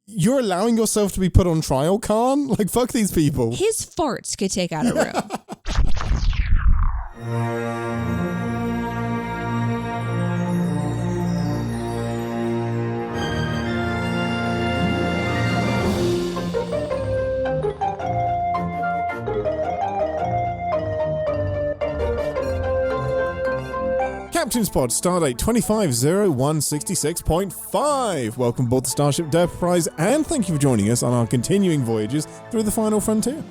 You're allowing yourself to be put on trial, Khan? Like, fuck these people. His farts could take out a room. Captain's Pod, Stardate 250166.5. Welcome aboard the Starship Enterprise, and thank you for joining us on our continuing voyages through the final frontier.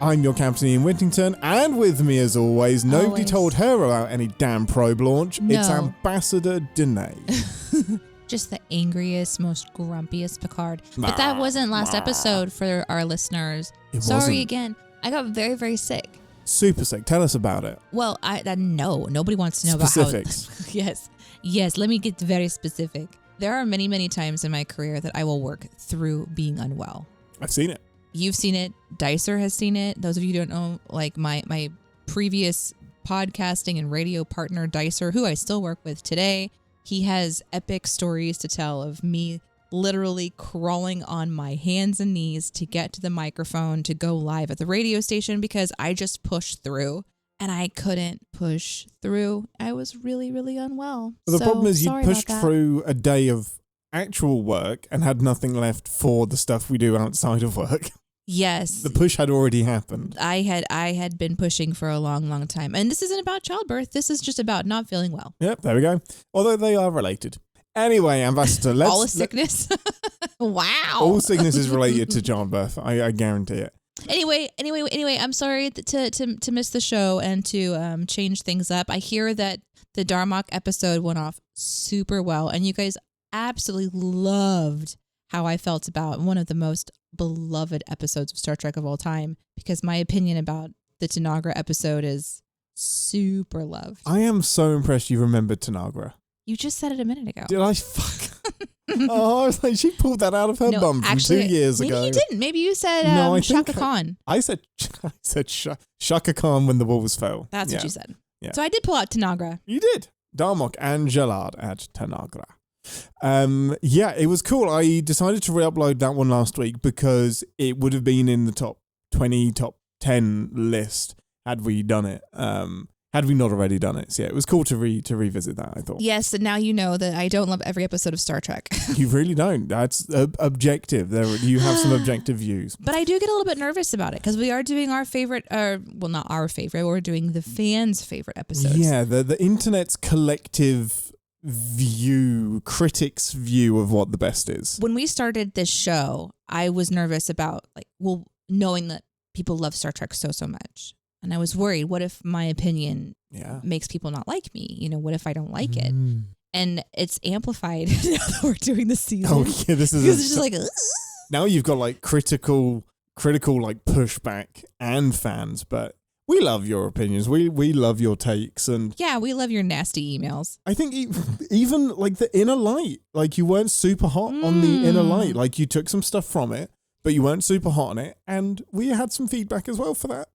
I'm your Captain Ian Whittington, and with me as always, nobody told her about any damn probe launch. No. It's Ambassador Deneé. Just the angriest, most grumpiest Picard. But that wasn't last episode for our listeners. Sorry wasn't. again. I got very, very sick. Super sick. Tell us about it. Well, nobody wants to know Specifics. about how. Yes. Let me get very specific. There are many, many times in my career that I will work through being unwell. I've seen it. You've seen it. Dicer has seen it. Those of you who don't know, like my previous podcasting and radio partner, Dicer, who I still work with today, he has epic stories to tell of me literally crawling on my hands and knees to get to the microphone to go live at the radio station because I just pushed through and I couldn't push through. I was really, really unwell. But the problem is you sorry pushed about that. through a day of actual work and had nothing left for the stuff we do outside of work. Yes. The push had already happened. I had been pushing for a long, long time. And this isn't about childbirth. This is just about not feeling well. Yep, there we go. Although they are related. Anyway, Ambassador, let's... All the sickness? Wow. All sickness is related to childbirth. I guarantee it. Anyway, I'm sorry to miss the show and to change things up. I hear that the Darmok episode went off super well, and you guys absolutely loved how I felt about one of the most beloved episodes of Star Trek of all time, because my opinion about the Tanagra episode is super loved. I am so impressed you remembered Tanagra. You just said it a minute ago. Did I? Fuck. Oh, I was like, she pulled that out of her bum from actually, 2 years ago. Maybe you didn't. Maybe you said No, I Shaka think Khan. I said Shaka Khan when the walls fell. That's Yeah. what you said. Yeah. So I did pull out Tanagra. You did. Darmok and Jalad at Tanagra. Yeah, it was cool. I decided to re-upload that one last week because it would have been in the top 20, top 10 list had we done it. Had we not already done it. So yeah, it was cool to revisit that, I thought. Yes, and now you know that I don't love every episode of Star Trek. You really don't. That's objective. You have some objective views. But I do get a little bit nervous about it because we are doing our favorite, well, not our favorite, we're doing the fans' favorite episodes. Yeah, the internet's collective view, critics' view of what the best is. When we started this show, I was nervous about, knowing that people love Star Trek so much. And I was worried, what if my opinion makes people not like me? You know, what if I don't like it? And it's amplified now that we're doing the season. Oh, yeah, this is... Because it's just like... Now you've got like critical like pushback and fans, but we love your opinions. We love your takes. And yeah, we love your nasty emails. I think even like the Inner Light, like you weren't super hot on the Inner Light. Like you took some stuff from it, but you weren't super hot on it. And we had some feedback as well for that.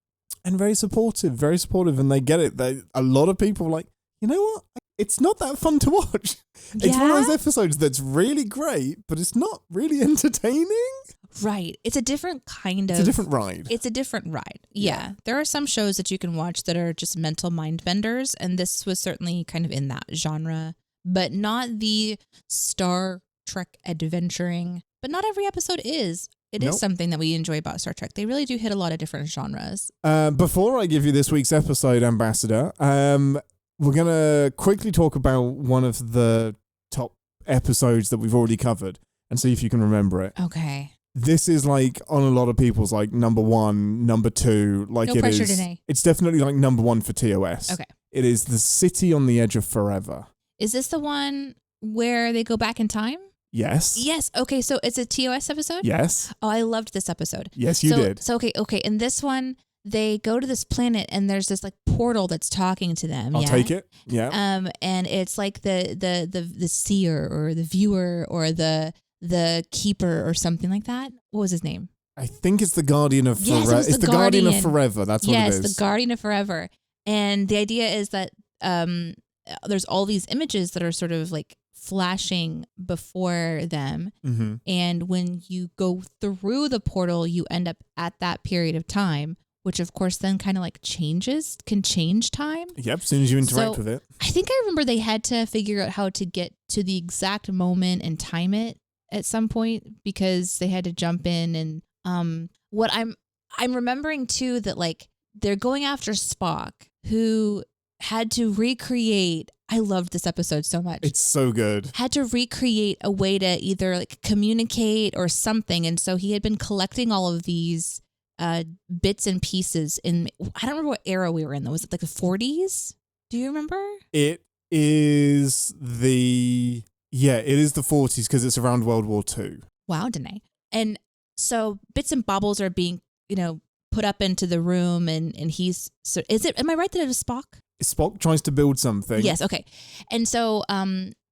And very supportive, and they get it. A lot of people are like, you know what? It's not that fun to watch. It's one of those episodes that's really great, but it's not really entertaining. Right. It's a different kind of... It's a different ride. It's a different ride. Yeah. There are some shows that you can watch that are just mental mind benders, and this was certainly kind of in that genre, but not the Star Trek adventuring. But not every episode is. It is something that we enjoy about Star Trek. They really do hit a lot of different genres. Before I give you this week's episode, Ambassador, we're going to quickly talk about one of the top episodes that we've already covered and see if you can remember it. Okay. This is like on a lot of people's like number one, number two. Like no it pressure, is. Deneé. It's definitely like number one for TOS. Okay. It is The City on the Edge of Forever. Is this the one where they go back in time? Yes. Yes. Okay. So it's a TOS episode? Yes. Oh, I loved this episode. Yes, you did. So, okay. In this one, they go to this planet and there's this like portal that's talking to them. I'll take it. Yeah. And it's like the seer or the viewer or the keeper or something like that. What was his name? I think it's the Guardian of Forever. Yes, it's the Guardian of Forever. That's what it is. Yes, the Guardian of Forever. And the idea is that there's all these images that are sort of like flashing before them. Mm-hmm. And when you go through the portal, you end up at that period of time, which of course then kind of like can change time. Yep, as soon as you interact with it. I think I remember they had to figure out how to get to the exact moment and time it at some point because they had to jump in. And what I'm remembering too, that like they're going after Spock, who had to recreate. I loved this episode so much. It's so good. Had to recreate a way to either like communicate or something. And so he had been collecting all of these bits and pieces I don't remember what era we were in though. Was it like the 40s? Do you remember? It is the 40s because it's around World War II. Wow, Deneé. And so bits and baubles are being, put up into the room and he's, so am I right that it was Spock? Spock tries to build something. Yes, okay. And so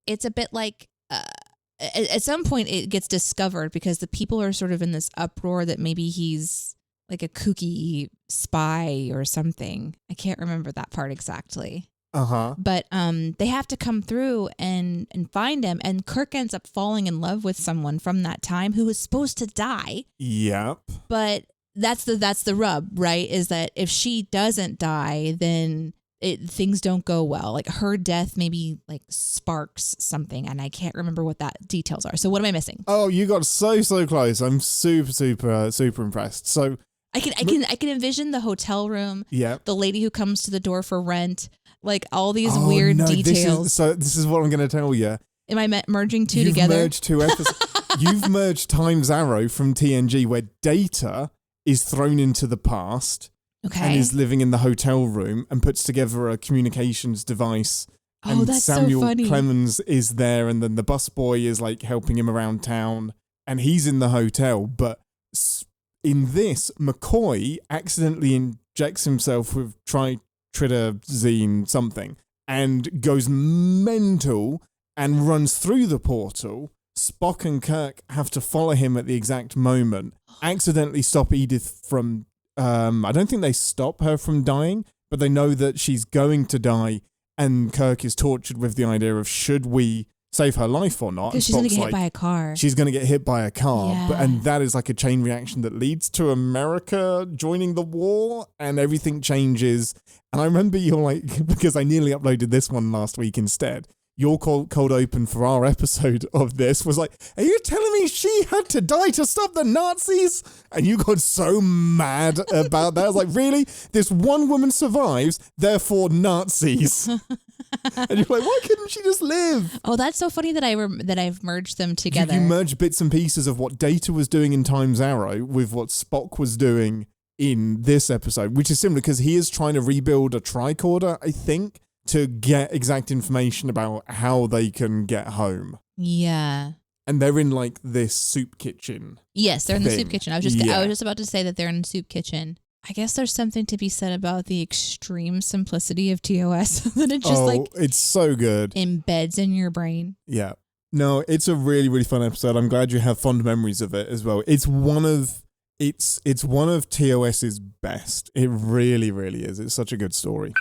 it's a bit like at some point it gets discovered because the people are sort of in this uproar that maybe he's like a kooky spy or something. I can't remember that part exactly. Uh-huh. But they have to come through and find him, and Kirk ends up falling in love with someone from that time who was supposed to die. Yep. But that's the rub, right? Is that if she doesn't die, then things don't go well. Like her death maybe like sparks something, and I can't remember what that details are. So what am I missing? Oh, you got so close. I'm super impressed. So I can envision the hotel room. Yeah. The lady who comes to the door for rent. Like all these weird details. This is what I'm going to tell you. Am I merging two together? You've merged two episodes. You've merged Time's Arrow from TNG, where Data is thrown into the past and is living in the hotel room and puts together a communications device. Oh, and that's Samuel so funny. Clemens is there, and then the busboy is like helping him around town, and he's in the hotel. But in this, McCoy accidentally injects himself with tritazine something and goes mental and runs through the portal. Spock and Kirk have to follow him at the exact moment, accidentally stop Edith from I don't think they stop her from dying, but they know that she's going to die, and Kirk is tortured with the idea of should we save her life or not. Because she's going to get hit by a car. She's going to get hit by a car. Yeah. And that is like a chain reaction that leads to America joining the war, and everything changes. And I remember you're like, because I nearly uploaded this one last week instead, your cold open for our episode of this was like, are you telling me she had to die to stop the Nazis? And you got so mad about that. I was like, really? This one woman survives, therefore Nazis. And you're like, why couldn't she just live? Oh, that's so funny that I've merged them together. You merged bits and pieces of what Data was doing in Time's Arrow with what Spock was doing in this episode, which is similar because he is trying to rebuild a tricorder, I think, to get exact information about how they can get home. Yeah. And they're in like this soup kitchen. Yes, they're in the soup kitchen. I was just about to say that they're in the soup kitchen. I guess there's something to be said about the extreme simplicity of TOS that it just it's so good. Embeds in your brain. Yeah. No, it's a really, really fun episode. I'm glad you have fond memories of it as well. It's one of TOS's best. It really, really is. It's such a good story.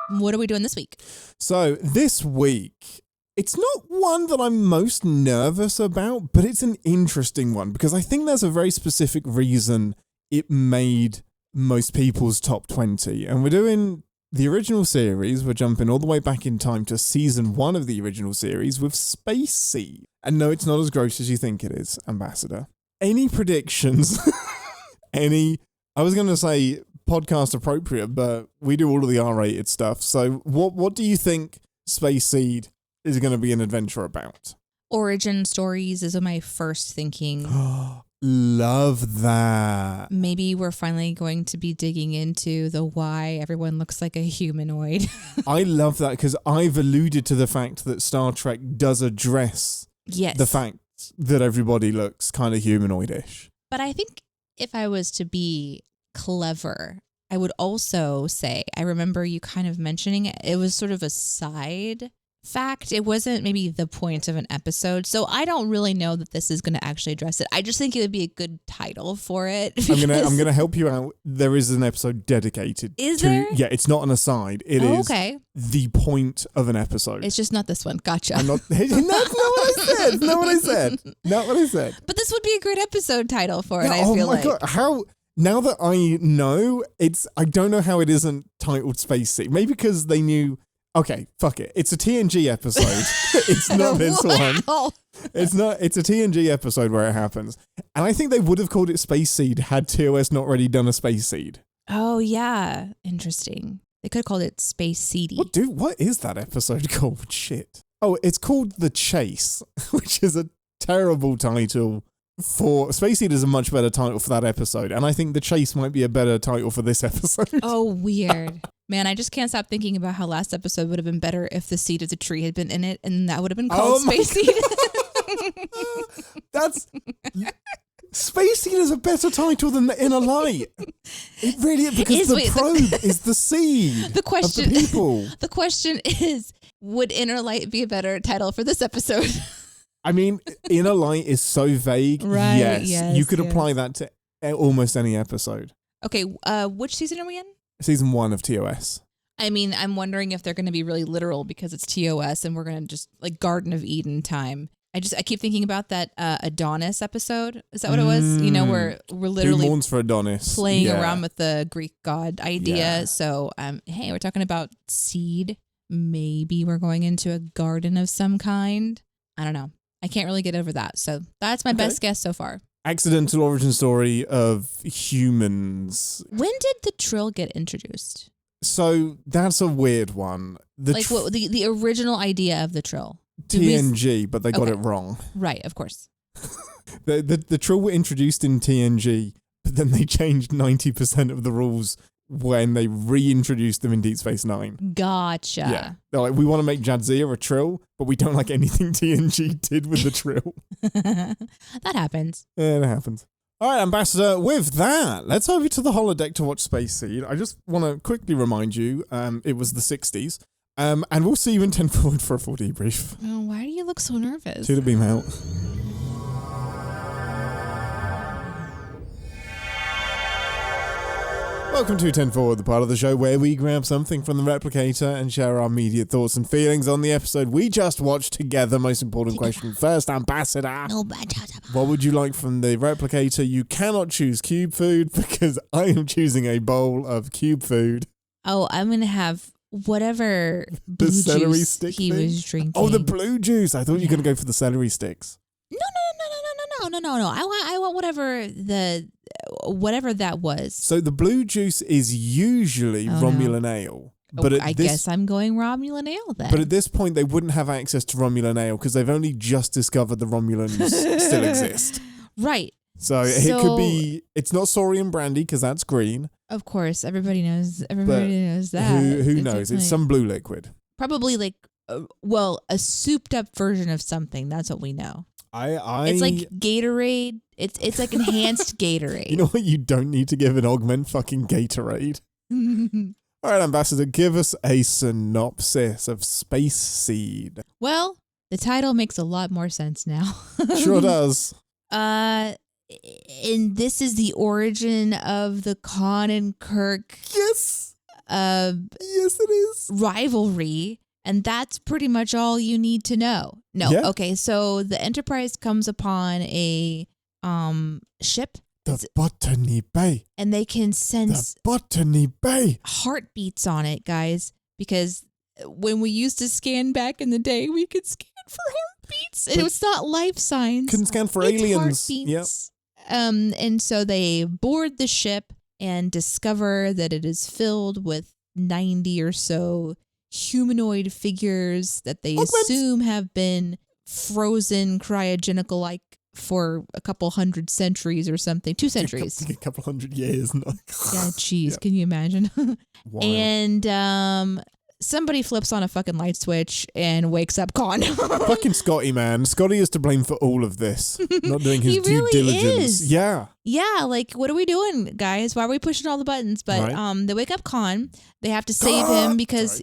What are we doing this week? So this week, it's not one that I'm most nervous about, but it's an interesting one because I think there's a very specific reason it made most people's top 20. And we're doing the original series. We're jumping all the way back in time to season 1 of the original series with Space Seed. And no, it's not as gross as you think it is, Ambassador. Any predictions? I was going to say podcast appropriate, but we do all of the R-rated stuff. So what do you think Space Seed is going to be an adventure about? Origin stories is my first thinking. Love that. Maybe we're finally going to be digging into the why everyone looks like a humanoid. I love that because I've alluded to the fact that Star Trek does address the fact that everybody looks kind of humanoidish. But I think if I was to be clever, I would also say, I remember you kind of mentioning it was sort of a side fact. It wasn't maybe the point of an episode. So I don't really know that this is going to actually address it. I just think it would be a good title for it. I'm gonna help you out. There is an episode dedicated. Is to, there? Yeah, it's not an aside. It is okay. the point of an episode. It's just not this one. Gotcha. I'm not. That's not what I said. Not what I said. Not what I said. But this would be a great episode title for it. Yeah, I feel like. Oh my god! How? Now that I know, I don't know how it isn't titled Space Seed. Maybe because they knew. Okay, fuck it. It's a TNG episode. It's not this one. It's not. It's a TNG episode where it happens. And I think they would have called it Space Seed had TOS not already done a Space Seed. Oh, yeah. Interesting. They could have called it Space Seedy. What is that episode called? Shit. Oh, it's called The Chase, which is a terrible title for... Space Seed is a much better title for that episode. And I think The Chase might be a better title for this episode. Oh, weird. Man, I just can't stop thinking about how last episode would have been better if the seed of the tree had been in it, and that would have been called Space Seed. That's... Space Seed is a better title than The Inner Light. It really is, because the probe is the seed of the people. The question is, would Inner Light be a better title for this episode? I mean, Inner Light is so vague. Right, Yes. You could apply that to almost any episode. Okay, which season are we in? Season 1 of TOS. I mean, I'm wondering if they're going to be really literal because it's TOS and we're going to just like Garden of Eden time. I keep thinking about that Adonis episode. Is that what it was? You know, where we're literally Who mourns for Adonis? playing around with the Greek god idea. Yeah. So, hey, we're talking about seed. Maybe we're going into a garden of some kind. I don't know. I can't really get over that. So that's my best guess so far. Accidental origin story of humans. When did the Trill get introduced? So that's a weird one. The original idea of the Trill? TNG, but they got it wrong. Right, of course. The Trill were introduced in TNG, but then they changed 90% of the rules when they reintroduced them in Deep Space Nine. Gotcha. Yeah. They're like, we want to make Jadzia a Trill, but we don't like anything TNG did with the Trill. That happens. Yeah, it happens. All right, Ambassador, with that, let's over to the holodeck to watch Space Seed. I just want to quickly remind you, it was the 60s. And we'll see you in 10 forward for a full debrief. Oh, why do you look so nervous? To the beam out. Welcome to 10 Forward, the part of the show where we grab something from the replicator and share our immediate thoughts and feelings on the episode we just watched together. Most important question first, Ambassador. What would you like from the replicator? You cannot choose cube food because I am choosing a bowl of cube food. Oh, I'm going to have whatever blue the celery juice stick he thing? was drinking. Oh, the blue juice. I thought you were going to go for the celery sticks. No. I want whatever that was. So the blue juice is usually Romulan ale. But I guess I'm going Romulan ale then. But at this point, they wouldn't have access to Romulan ale because they've only just discovered the Romulans still exist. Right. So it could be, it's not Saurian brandy because that's green. Of course, everybody knows that. Who knows? It's some blue liquid. Probably like, a souped up version of something. That's what we know. It's like Gatorade. It's like enhanced Gatorade. You know what? You don't need to give an augment fucking Gatorade. All right, Ambassador, give us a synopsis of Space Seed. Well, the title makes a lot more sense now. Sure does. And this is the origin of the Khan and Kirk. Yes. Yes, it is. Rivalry. And that's pretty much all you need to know. No. Yeah. Okay. So the Enterprise comes upon a ship. The Botany Bay. And they can sense the Botany Bay heartbeats on it, guys. Because when we used to scan back in the day, we could scan for heartbeats. And it's not life signs. Couldn't scan for aliens. Heartbeats. Yep. And so they board the ship and discover that it is filled with 90 or so humanoid figures that they assume have been frozen cryogenical like for a couple hundred centuries or something. 2 centuries. A couple hundred years. Yeah, geez. Yep. Can you imagine? And somebody flips on a fucking light switch and wakes up Khan. Fucking Scotty, man. Scotty is to blame for all of this. Not doing his due really diligence. Is. Yeah. Yeah, like, what are we doing, guys? Why are we pushing all the buttons? But they wake up Khan. They have to save him because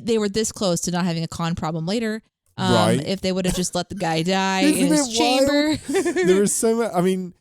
they were this close to not having a Khan problem later. If they would have just let the guy die in his chamber. There is so much. I mean,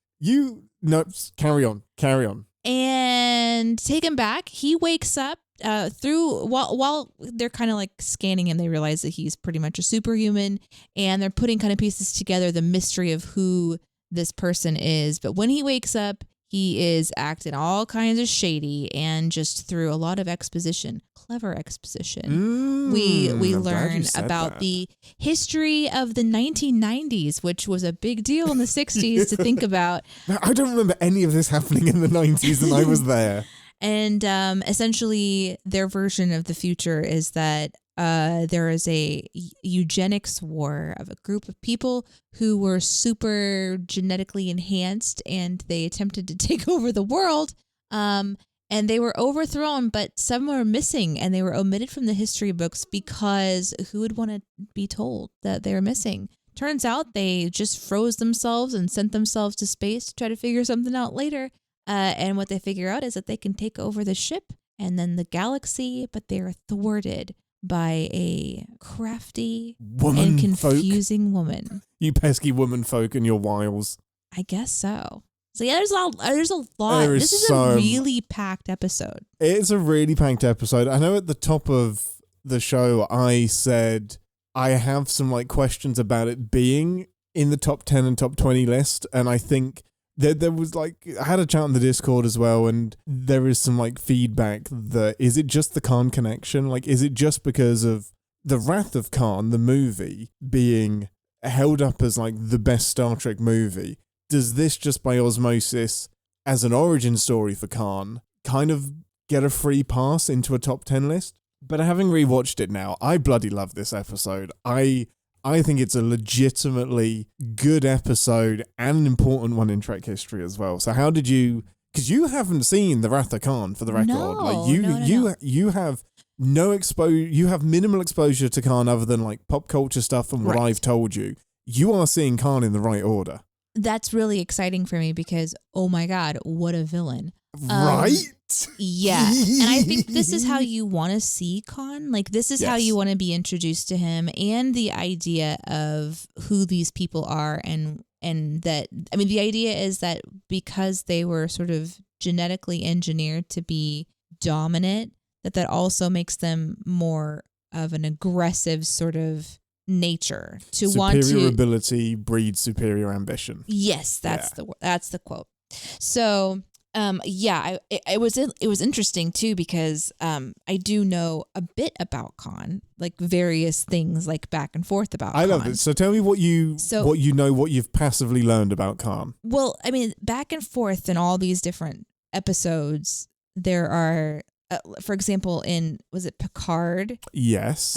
carry on. And take him back. He wakes up while they're kind of like scanning him. They realize that he's pretty much a superhuman, and they're putting kind of pieces together, the mystery of who this person is. But when he wakes up, he is acting all kinds of shady, and just through a lot of exposition, clever exposition, we learn about the history of the 1990s, which was a big deal in the 60s to think about. I don't remember any of this happening in the 90s, and I was there. And essentially, their version of the future is that there is a eugenics war of a group of people who were super genetically enhanced, and they attempted to take over the world. And they were overthrown, but some were missing, and they were omitted from the history books because who would want to be told that they were missing? Turns out they just froze themselves and sent themselves to space to try to figure something out later. And what they figure out is that they can take over the ship and then the galaxy, but they're thwarted by a crafty and confusing woman. You pesky woman folk and your wiles. I guess so. So yeah, there's a lot. This is a really packed episode. It's a really packed episode. I know at the top of the show I said I have some like questions about it being in the top 10 and top 20 list, and I think there was like, I had a chat on the Discord as well, and there is some like feedback that, is it just the Khan connection? Like, is it just because of the Wrath of Khan, the movie, being held up as like the best Star Trek movie? Does this just by osmosis, as an origin story for Khan, kind of get a free pass into a top 10 list? But having rewatched it now, I bloody love this episode. I think it's a legitimately good episode and an important one in Trek history as well. So how did you... Because you haven't seen The Wrath of Khan, for the record. No, like you have no exposure. You have minimal exposure to Khan other than like pop culture stuff and what I've told you. You are seeing Khan in the right order. That's really exciting for me because, oh my God, what a villain. Right? Yeah. And I think this is how you want to see Khan. Like, this is how you want to be introduced to him, and the idea of who these people are. And that, I mean, the idea is that because they were sort of genetically engineered to be dominant, that also makes them more of an aggressive sort of nature to superior want to... Superior ability breeds superior ambition. Yes, that's the quote. So... it was interesting too because I do know a bit about Khan, like various things, like back and forth about Khan. I love it. So tell me what you've passively learned about Khan. Well, I mean, back and forth in all these different episodes, there are, for example, was it Picard? Yes.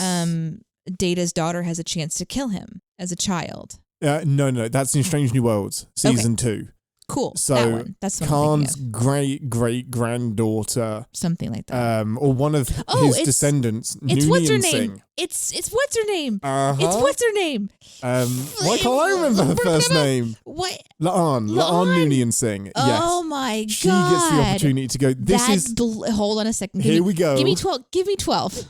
Data's daughter has a chance to kill him as a child. No, that's in Strange New Worlds, season 2. Cool. So that one. That's what Khan's great granddaughter, something like that, or one of his descendants. It's Noonien what's her name? Singh. It's what's her name? It's what's her name? Why can't I remember her first name? What? Laan Noonien Singh. Yes. Oh my God! She gets the opportunity to go. Hold on a second. Here we go. Give me 12. Give me 12.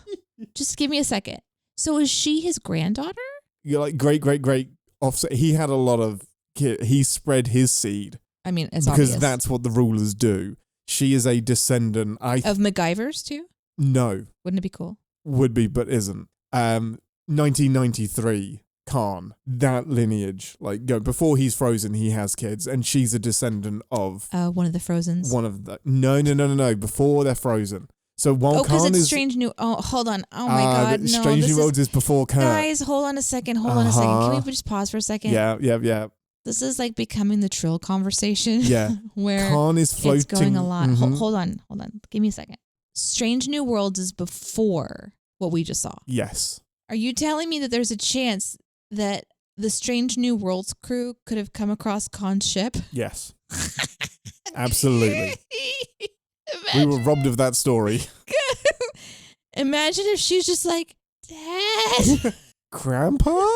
Just give me a second. So is she his granddaughter? You're like great offset. He had a lot of. He spread his seed. I mean, it's because obvious. That's what the rulers do. She is a descendant. Of MacGyver's too? No. Wouldn't it be cool? Would be, but isn't. 1993, Khan, that lineage, like before he's frozen, he has kids, and she's a descendant of one of the Frozens. One of the no. Before they're frozen. So while because Khan it's is Strange New. Oh, hold on. Oh my God, no. Strange New Worlds is before Kirk. Guys, hold on a second. Can we just pause for a second? Yeah. This is like becoming the Trill conversation. Yeah. Where Khan is floating. It's going a lot. Mm-hmm. Hold on. Give me a second. Strange New Worlds is before what we just saw. Yes. Are you telling me that there's a chance that the Strange New Worlds crew could have come across Khan's ship? Yes. Absolutely. We were robbed of that story. Imagine if she's just like, Dad. Grandpa?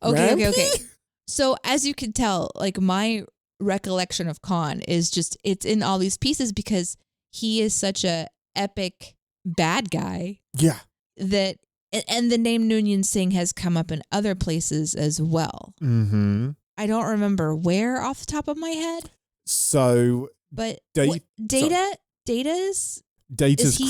Okay. So as you can tell, like my recollection of Khan is just, it's in all these pieces because he is such a epic bad guy. Yeah. That, and the name Noonien Singh has come up in other places as well. Mm-hmm. I don't remember where off the top of my head. So, but Data's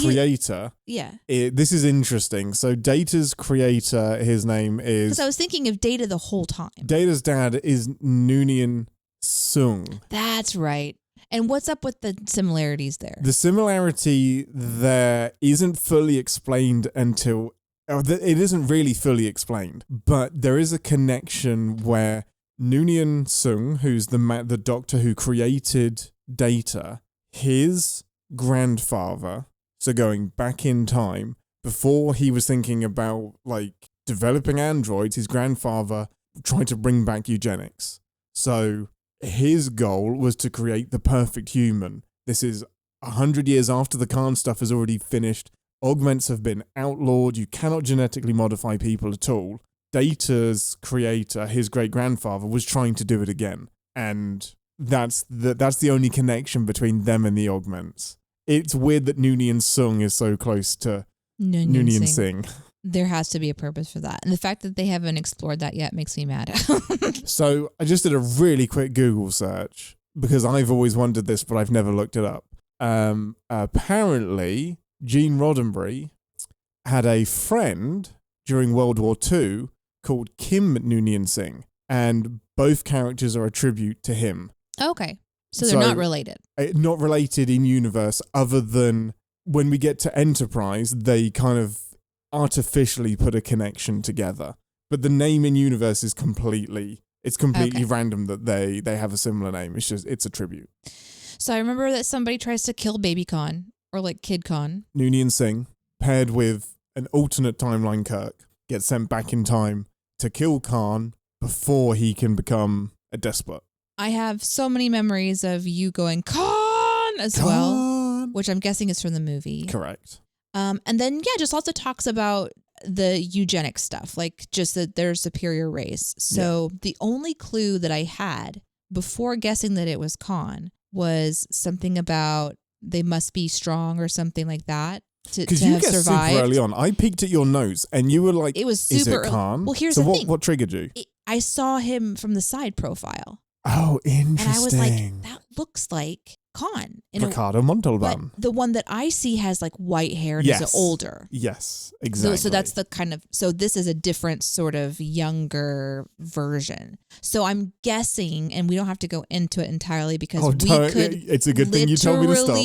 creator. Yeah. This is interesting. So Data's creator, his name is... Because I was thinking of Data the whole time. Data's dad is Noonien Sung. That's right. And what's up with the similarities there? The similarity there isn't fully explained until... It isn't really fully explained, but there is a connection where Noonien Sung, who's the doctor who created Data, his grandfather, so going back in time, before he was thinking about like developing androids, his grandfather tried to bring back eugenics. So his goal was to create the perfect human. This is 100 years after the Khan stuff has already finished. Augments have been outlawed. You cannot genetically modify people at all. Data's creator, his great-grandfather, was trying to do it again. And that's the only connection between them and the Augments. It's weird that Noonien Sung is so close to Noonien Singh. There has to be a purpose for that. And the fact that they haven't explored that yet makes me mad. So I just did a really quick Google search because I've always wondered this, but I've never looked it up. Apparently, Gene Roddenberry had a friend during World War II called Kim Noonien Singh, and both characters are a tribute to him. Okay. So they're not related. Not related in universe, other than when we get to Enterprise, they kind of artificially put a connection together. But the name in universe is completely random that they have a similar name. It's a tribute. So I remember that somebody tries to kill Baby Khan, or like Kid Khan. Noonien Singh, paired with an alternate timeline Kirk, gets sent back in time to kill Khan before he can become a despot. I have so many memories of you going, Khan, as well, which I'm guessing is from the movie. Correct. And then, just also talks about the eugenic stuff, like just that they're a superior race. So the only clue that I had before guessing that it was Khan was something about they must be strong or something like that to have survived. Because you guessed super early on. I peeked at your notes and you were like, it was super is it Khan? Well, here's the thing. What triggered you? I saw him from the side profile. Oh, interesting. And I was like, that looks like Khan. Ricardo Montalban. But the one that I see has like white hair and is older. Yes, exactly. So that's the kind of, so this is a different sort of younger version. So I'm guessing, and we don't have to go into it entirely because it's a good thing you told me to stop.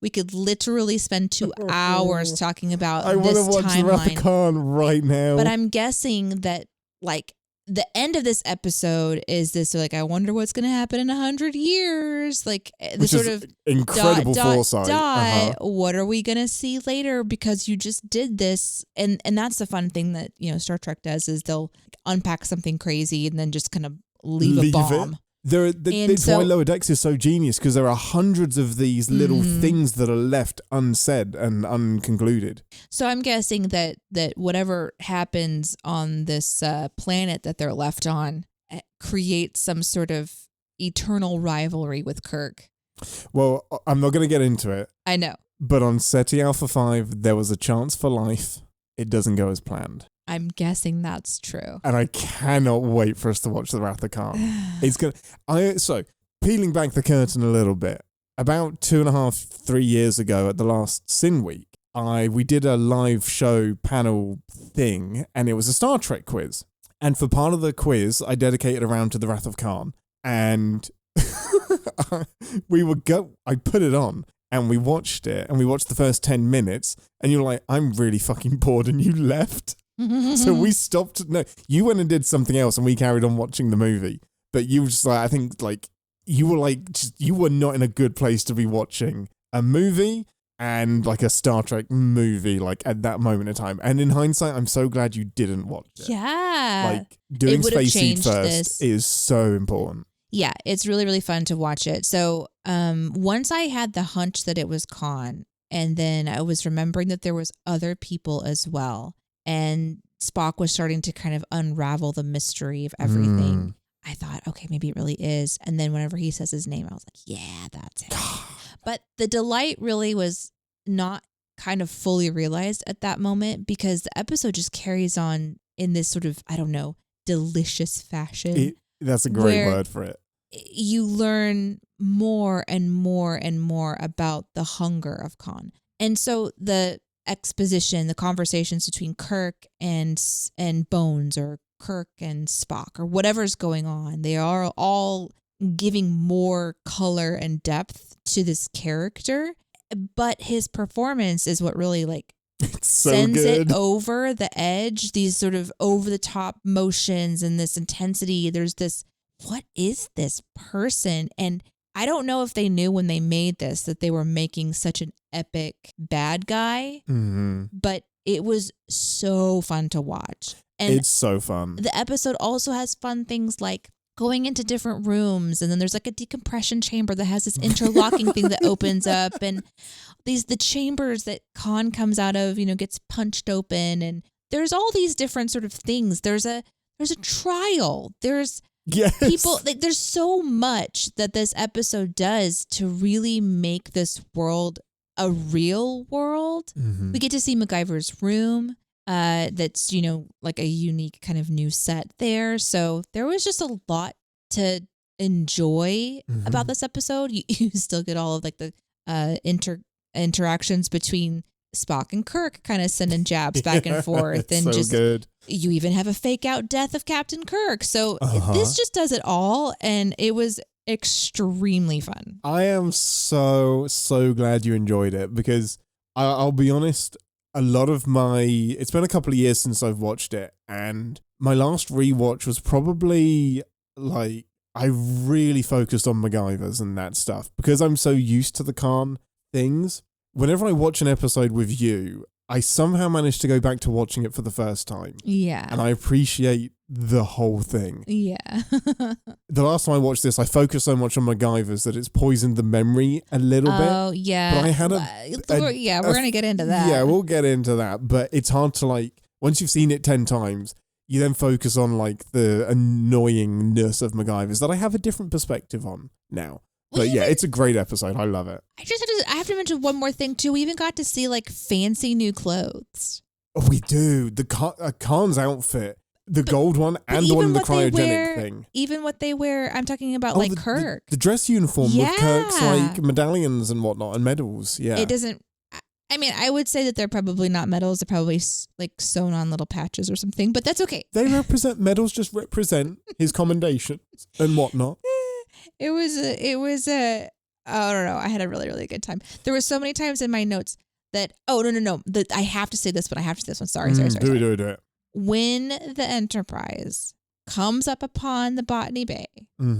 We could literally spend 2 hours talking about I this want to watch Wrath of Khan right now. But I'm guessing that like the end of this episode is this like, I wonder what's going to happen in 100 years. Like the sort of incredible foresight. What are we going to see later? Because you just did this. And that's the fun thing that, Star Trek does is they'll unpack something crazy and then just kind of leave a bomb. It's why Lower Decks is so genius, because there are hundreds of these little things that are left unsaid and unconcluded. So I'm guessing that whatever happens on this planet that they're left on creates some sort of eternal rivalry with Kirk. Well, I'm not going to get into it. I know. But on SETI Alpha 5, there was a chance for life. It doesn't go as planned. I'm guessing that's true. And I cannot wait for us to watch The Wrath of Khan. So, peeling back the curtain a little bit, about 2.5-3 years ago at the last Sin Week, we did a live show panel thing, and it was a Star Trek quiz. And for part of the quiz, I dedicated a round to The Wrath of Khan. And I put it on, and we watched it, and we watched the first 10 minutes, and you're like, I'm really fucking bored, and you left. So we stopped. No, you went and did something else, and we carried on watching the movie. But you were just like, I think like you were not in a good place to be watching a movie and like a Star Trek movie like at that moment in time. And in hindsight, I'm so glad you didn't watch it. Yeah, like doing Space Seed first is so important. Yeah, it's really, really fun to watch it. So once I had the hunch that it was Khan, And then I was remembering that there was other people as well. And Spock was starting to kind of unravel the mystery of everything. I thought, okay, maybe it really is. And then whenever he says his name, I was like, yeah, that's it. But the delight really was not kind of fully realized at that moment, because the episode just carries on in this sort of, I don't know, delicious fashion. That's a great word for it. You learn more and more and more about the hunger of Khan. And so the exposition, the conversations between Kirk and Bones, or Kirk and Spock, or whatever's going on, they are all giving more color and depth to this character. But his performance is what really sends it over the edge. These sort of over the top motions and this intensity. There's this, what is this person? And I don't know if they knew when they made this that they were making such an epic bad guy, but it was so fun to watch. And it's so fun. The episode also has fun things like going into different rooms, and then there's like a decompression chamber that has this interlocking thing that opens up, and the chambers that Khan comes out of, gets punched open, and there's all these different sort of things. There's a trial. There's people, there's so much that this episode does to really make this world a real world. We get to see MacGyver's room. That's, like a unique kind of new set there. So there was just a lot to enjoy about this episode. You still get all of like the interactions between Spock and Kirk, kind of sending jabs back and forth, and so good. You even have a fake out death of Captain Kirk. So this just does it all, and it was extremely fun. I am so glad you enjoyed it, because I'll be honest, it's been a couple of years since I've watched it, and my last rewatch was probably I really focused on MacGyver's and that stuff, because I'm so used to the Khan things. Whenever I watch an episode with you, I somehow manage to go back to watching it for the first time. Yeah. And I appreciate the whole thing. Yeah. The last time I watched this, I focused so much on MacGyver's that it's poisoned the memory a little bit. Oh, yeah. But I had we're going to get into that. Yeah, we'll get into that. But it's hard to once you've seen it 10 times, you then focus on the annoyingness of MacGyver's that I have a different perspective on now. But it's a great episode. I love it. I have to mention one more thing too. We even got to see fancy new clothes. Oh, we do. The Khan's outfit, the gold one, and the one in the cryogenic thing. Even what they wear. I'm talking about Kirk. The dress uniform with Kirk's medallions and whatnot and medals. Yeah. It doesn't. I mean, I would say that they're probably not medals. They're probably sewn on little patches or something, but that's okay. They represent medals. Just represent his commendations and whatnot. It was I don't know. I had a really, really good time. There were so many times in my notes that, no. I have to say this one. I have to say this one. Sorry. Do it. When the Enterprise comes up upon the Botany Bay,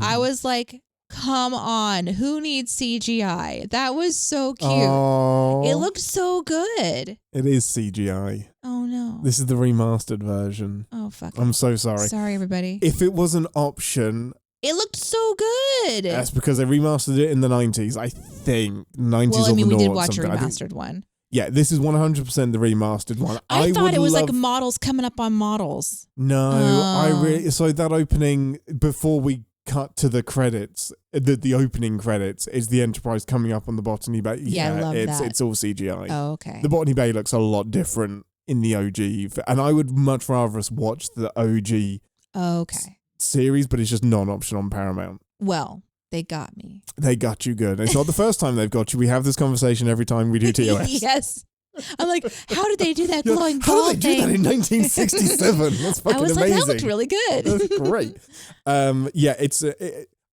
I was like, come on, who needs CGI? That was so cute. Oh, it looked so good. It is CGI. Oh, no. This is the remastered version. Oh, fuck. I'm so sorry. Sorry, everybody. If it was an option... It looked so good. That's because they remastered it in the 90s, I think. 90s well, I mean, or we did or watch a something. remastered one. Yeah, this is 100% the remastered one. I thought it was like models coming up on models. No, so that opening, before we cut to the credits, the opening credits, is the Enterprise coming up on the Botany Bay. Yeah, I love that. It's all CGI. Oh, okay. The Botany Bay looks a lot different in the OG, and I would much rather us watch the OG series, but it's just not an option on Paramount. Well, they got me. They got you good. It's not the first time they've got you. We have this conversation every time we do TOS. Yes. I'm like, how did they do that glowing ball How did they do that in 1967? That's fucking amazing. I was like, that looked really good. That's great.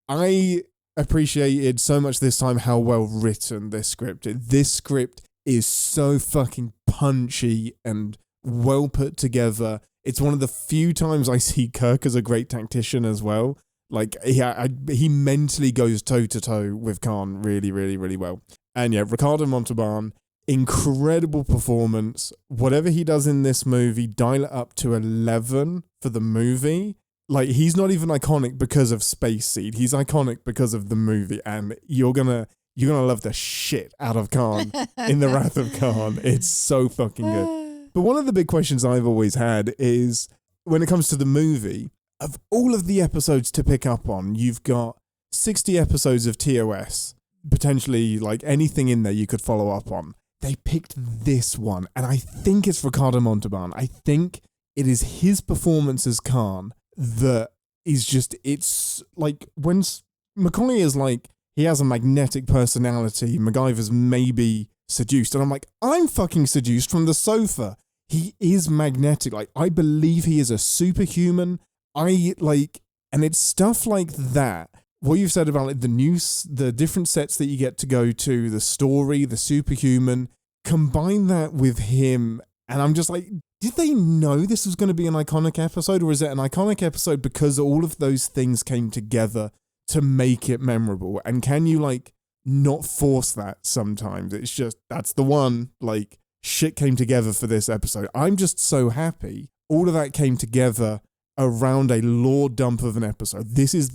I appreciated so much this time how well written this script is. This script is so fucking punchy and well put together. It's one of the few times I see Kirk as a great tactician as well. He mentally goes toe-to-toe with Khan really, really, really well. And Ricardo Montalban, incredible performance. Whatever he does in this movie, dial it up to 11 for the movie. He's not even iconic because of Space Seed. He's iconic because of the movie. And you're gonna you're going to love the shit out of Khan in The Wrath of Khan. It's so fucking good. But one of the big questions I've always had is when it comes to the movie, of all of the episodes to pick up on, you've got 60 episodes of TOS, potentially like anything in there you could follow up on. They picked this one, and I think it's Ricardo Montalban. I think it is his performance as Khan that is just, it's like when Macaulay is like, he has a magnetic personality, MacGyver's maybe seduced, and I'm like, I'm fucking seduced from the sofa. He is magnetic. Like, I believe he is a superhuman. And it's stuff like that. What you've said about like the different sets that you get to go to, the story, the superhuman, combine that with him, and I'm just like, did they know this was going to be an iconic episode, or is it an iconic episode because all of those things came together to make it memorable? And can you like not force that sometimes? It's just, that's the one, like, shit came together for this episode. I'm just so happy all of that came together around a lore dump of an episode. This is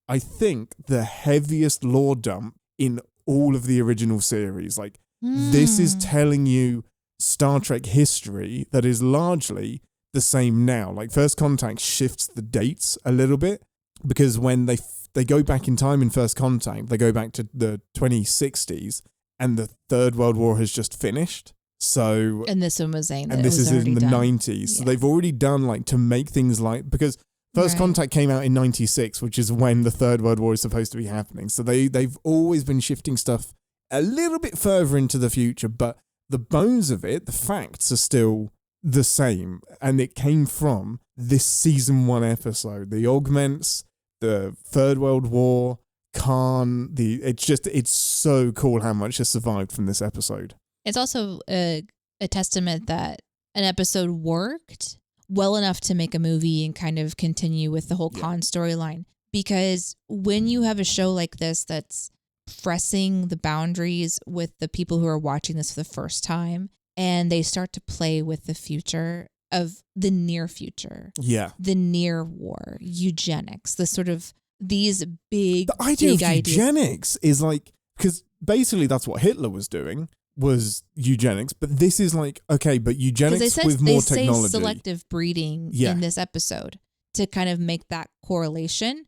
I think the heaviest lore dump in all of the original series. Like, this is telling you Star Trek history that is largely the same now. Like, First Contact shifts the dates a little bit because when they go back in time in First Contact, they go back to the 2060s and the Third World War has just finished. So, and this one was saying that and this is in the done. 90s. Yeah. So they've already done like to make things like, because First Contact came out in 96, which is when the Third World War is supposed to be happening. So they've always been shifting stuff a little bit further into the future, but the bones of it, the facts are still the same. And it came from this season 1 episode, the augments, the Third World War, Khan, it's so cool how much has survived from this episode. It's also a testament that an episode worked well enough to make a movie and kind of continue with the whole Khan storyline. Because when you have a show like this that's pressing the boundaries with the people who are watching this for the first time, and they start to play with the future of the near future, the near war, eugenics, the sort of these big the idea big of ideas. Eugenics is like, because basically that's what Hitler was doing, was eugenics, but this is like, okay, but eugenics with more technology. They say selective breeding in this episode to kind of make that correlation,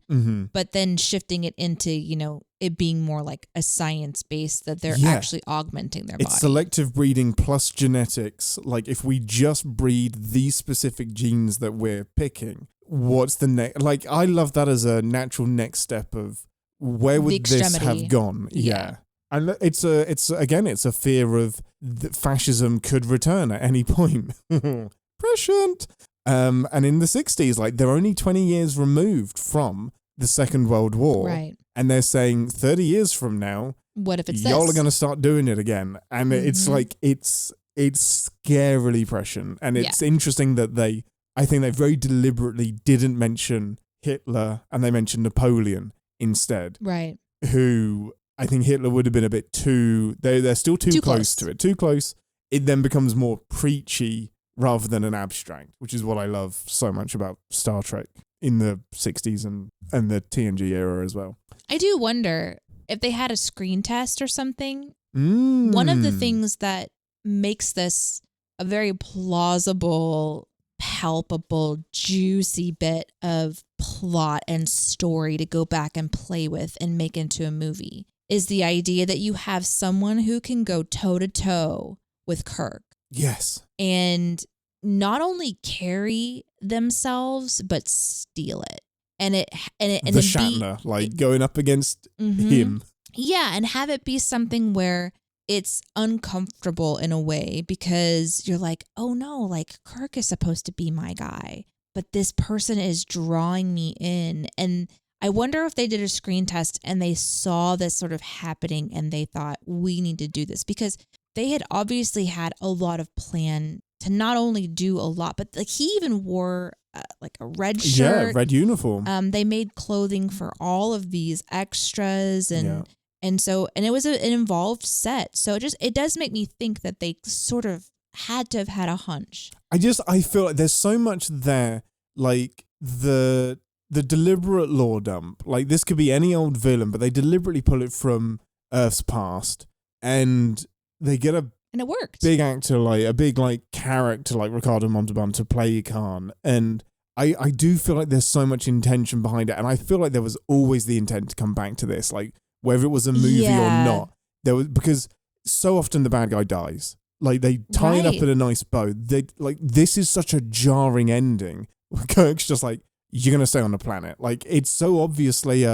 but then shifting it into, it being more like a science base that they're actually augmenting their body. It's selective breeding plus genetics. Like, if we just breed these specific genes that we're picking, what's the next? Like, I love that as a natural next step of where would this have gone? Yeah. And it's a fear of that fascism could return at any point. Prescient. And in the 60s, like, they're only 20 years removed from the Second World War. Right. And they're saying 30 years from now, what if it's y'all are going to start doing it again? And it's like, it's scarily prescient. And it's interesting that I think they very deliberately didn't mention Hitler and they mentioned Napoleon instead. Right. Who I think Hitler would have been a bit they're still too close to it. Too close. It then becomes more preachy rather than an abstract, which is what I love so much about Star Trek in the 60s and the TNG era as well. I do wonder if they had a screen test or something. One of the things that makes this a very plausible, palpable, juicy bit of plot and story to go back and play with and make into a movie is the idea that you have someone who can go toe to toe with Kirk. Yes. And not only carry themselves, but steal it. And the Shatner, going up against him. Yeah, and have it be something where it's uncomfortable in a way because you're like, oh no, like Kirk is supposed to be my guy, but this person is drawing me in. And I wonder if they did a screen test and they saw this sort of happening and they thought, we need to do this, because they had obviously had a lot of plan to not only do a lot, but like he even wore like a red shirt. Yeah, red uniform. They made clothing for all of these extras and so it was an involved set. So it does make me think that they sort of had to have had a hunch. I feel like there's so much there, like the deliberate lore dump. Like, this could be any old villain, but they deliberately pull it from Earth's past, and they get a And it worked. big actor, like a big like character like Ricardo Montalban to play Khan, and I do feel like there's so much intention behind it, and I feel like there was always the intent to come back to this, like whether it was a movie or not. There was, because so often the bad guy dies. Like they tie it up in a nice bow. They like, this is such a jarring ending. Kirk's just like, you're gonna stay on the planet. Like it's so obviously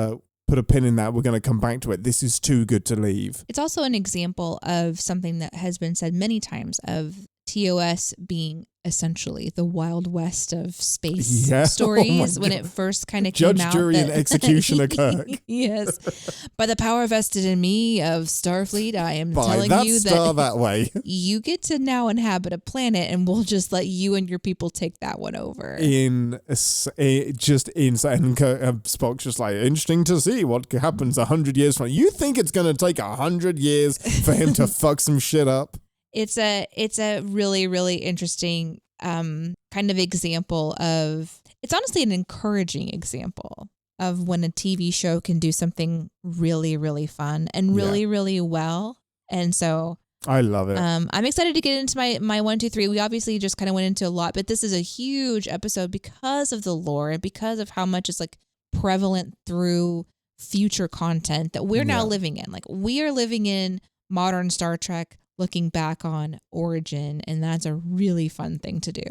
put a pin in that. We're gonna come back to it. This is too good to leave. It's also an example of something that has been said many times of TOS being essentially the Wild West of space stories when it first kind of came out. Judge, jury, and executioner Kirk. Yes. By the power vested in me of Starfleet, I am telling you that way. You get to now inhabit a planet, and we'll just let you and your people take that one over. Just insane. And Spock's just like, interesting to see what happens 100 years from now. You think it's going to take 100 years for him to fuck some shit up? It's a really, really interesting kind of example of, it's honestly an encouraging example of when a TV show can do something really, really fun and really, really well. And so I love it. I'm excited to get into my 1, 2, 3. We obviously just kind of went into a lot, but this is a huge episode because of the lore and because of how much is like prevalent through future content that we're now living in. Like we are living in modern Star Trek, looking back on Origin, and that's a really fun thing to do.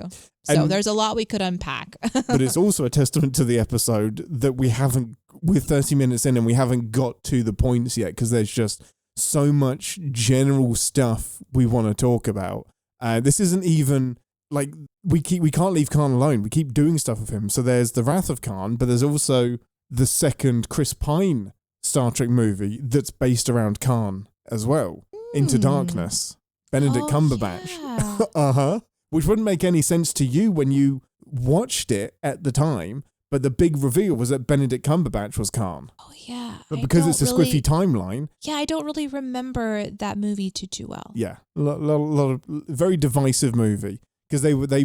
So and, there's a lot we could unpack. But it's also a testament to the episode that we're 30 minutes in and we haven't got to the points yet, because there's just so much general stuff we want to talk about. This isn't even like we can't leave Khan alone. We keep doing stuff with him. So there's the Wrath of Khan, but there's also the second Chris Pine Star Trek movie that's based around Khan as well. Into Darkness, Benedict Cumberbatch. Yeah. Which wouldn't make any sense to you when you watched it at the time, but the big reveal was that Benedict Cumberbatch was Khan. Oh yeah. But because it's a squiffy timeline. Yeah, I don't really remember that movie too well. Yeah, lot of very divisive movie, because they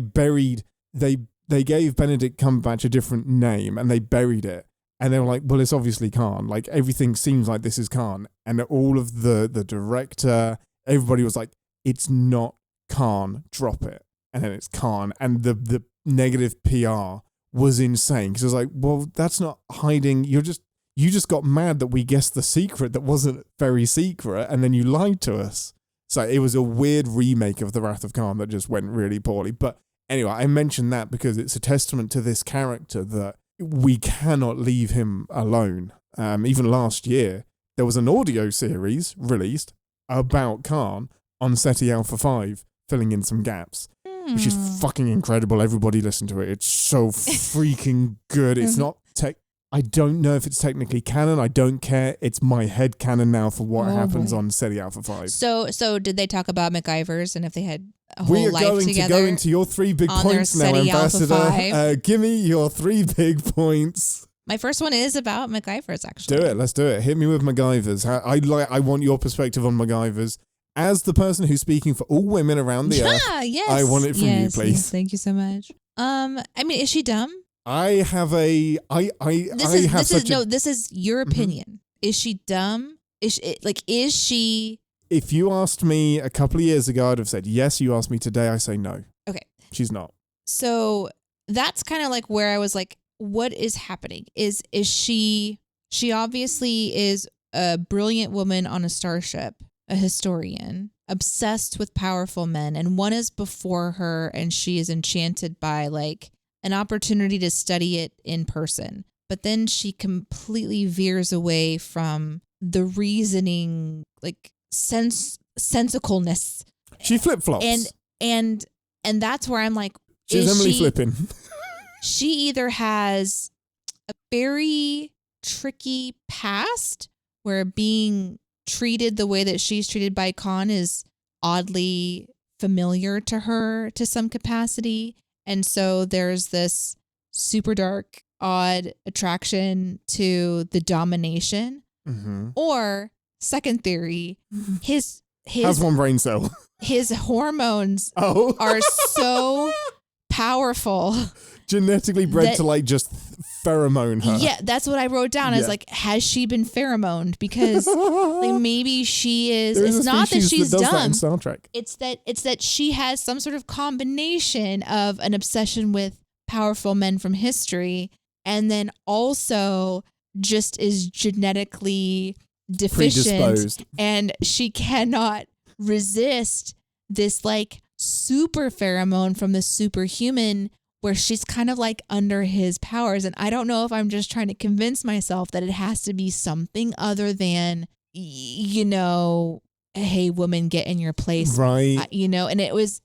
gave Benedict Cumberbatch a different name and they buried it. And they were like, well, it's obviously Khan. Like, everything seems like this is Khan. And all of the director, everybody was like, it's not Khan, drop it. And then it's Khan. And the negative PR was insane. Because it was like, well, that's not hiding. You just got mad that we guessed the secret that wasn't very secret. And then you lied to us. So it was a weird remake of The Wrath of Khan that just went really poorly. But anyway, I mentioned that because it's a testament to this character that we cannot leave him alone. Even last year, there was an audio series released about Khan on SETI Alpha 5, filling in some gaps, which is fucking incredible. Everybody listen to it. It's so freaking good. It's not I don't know if it's technically canon. I don't care. It's my head canon now for what happens on SETI Alpha 5. So did they talk about MacGyvers and if they had a whole life together? We are going to go into your 3 big points now, Ambassador. Give me your 3 big points. My first one is about MacGyvers, actually. Do it. Let's do it. Hit me with MacGyvers. I want your perspective on MacGyvers. As the person who's speaking for all women around the earth, yes. I want it from you, please. Yes, thank you so much. I mean, is she dumb? This is your opinion. Is she dumb? Is she? If you asked me a couple of years ago, I'd have said yes. You asked me today, I say no. Okay. She's not. So that's kind of like where I was like, what is happening? Is she obviously is a brilliant woman on a starship, a historian, obsessed with powerful men, and one is before her and she is enchanted by like an opportunity to study it in person. But then she completely veers away from the reasoning, like sensicalness. She flip-flops. And that's where I'm like, she's Emily flipping. She either has a very tricky past where being treated the way that she's treated by Khan is oddly familiar to her to some capacity. And so there's this super dark, odd attraction to the domination. Mm-hmm. Or second theory, his has one brain cell. His hormones are so powerful genetically bred to like just pheromone her. Yeah, that's what I wrote down. Is like, has she been pheromoned? Because like maybe she is. It's not that she's that does dumb. That in Star Trek. It's that she has some sort of combination of an obsession with powerful men from history, and then also just is genetically deficient, and she cannot resist this like super pheromone from the superhuman, where she's kind of like under his powers. And I don't know if I'm just trying to convince myself that it has to be something other than, you know, hey, woman, get in your place. Right. You know, and it was,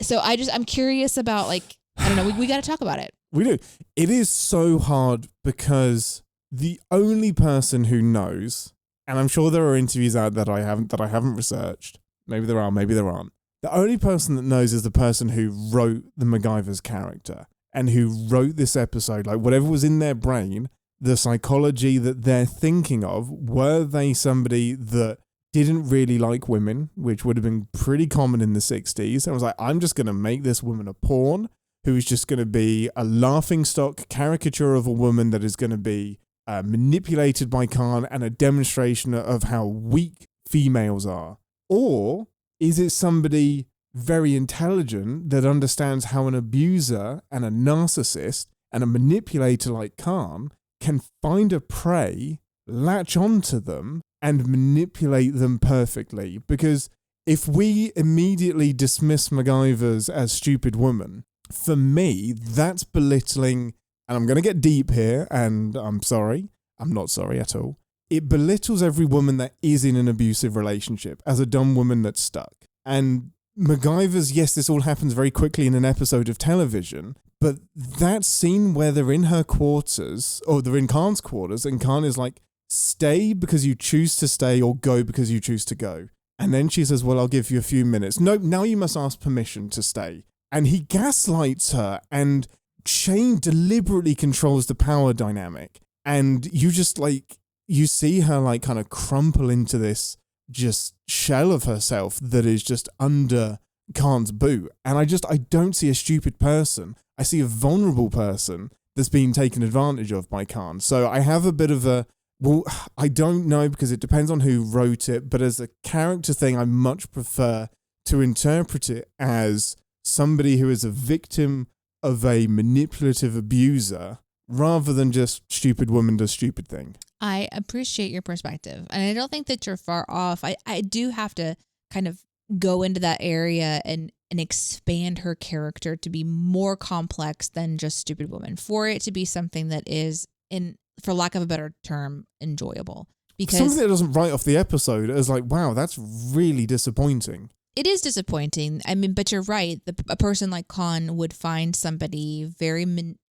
so I'm curious about like, I don't know, we got to talk about it. We do. It is so hard because the only person who knows, and I'm sure there are interviews out that I haven't researched. Maybe there are, maybe there aren't. The only person that knows is the person who wrote the MacGyver's character and who wrote this episode. Like whatever was in their brain, the psychology that they're thinking of, were they somebody that didn't really like women, which would have been pretty common in the 60s, and was like, I'm just going to make this woman a pawn who is just going to be a laughingstock caricature of a woman that is going to be manipulated by Khan, and a demonstration of how weak females are? Or is it somebody very intelligent that understands how an abuser and a narcissist and a manipulator like Khan can find a prey, latch onto them, and manipulate them perfectly? Because if we immediately dismiss MacGyver's as stupid woman, for me, that's belittling, and I'm going to get deep here, and I'm sorry. I'm not sorry at all. It belittles every woman that is in an abusive relationship as a dumb woman that's stuck. And MacGyver's, yes, this all happens very quickly in an episode of television, but that scene where they're in her quarters, or they're in Khan's quarters, and Khan is like, stay because you choose to stay, or go because you choose to go. And then she says, well, I'll give you a few minutes. No, now you must ask permission to stay. And he gaslights her, and Shane deliberately controls the power dynamic. And you just like, you see her like kind of crumple into this just shell of herself that is just under Khan's boot. And I don't see a stupid person. I see a vulnerable person that's being taken advantage of by Khan. So I have a bit of a, well, I don't know, because it depends on who wrote it, but as a character thing, I much prefer to interpret it as somebody who is a victim of a manipulative abuser, rather than just stupid woman does stupid thing. I appreciate your perspective, and I don't think that you're far off. I do have to kind of go into that area and expand her character to be more complex than just stupid woman, for it to be something that is, in, for lack of a better term, enjoyable. Because something that doesn't write off the episode is like, wow, that's really disappointing. It is disappointing. I mean, but you're right. A person like Khan would find somebody very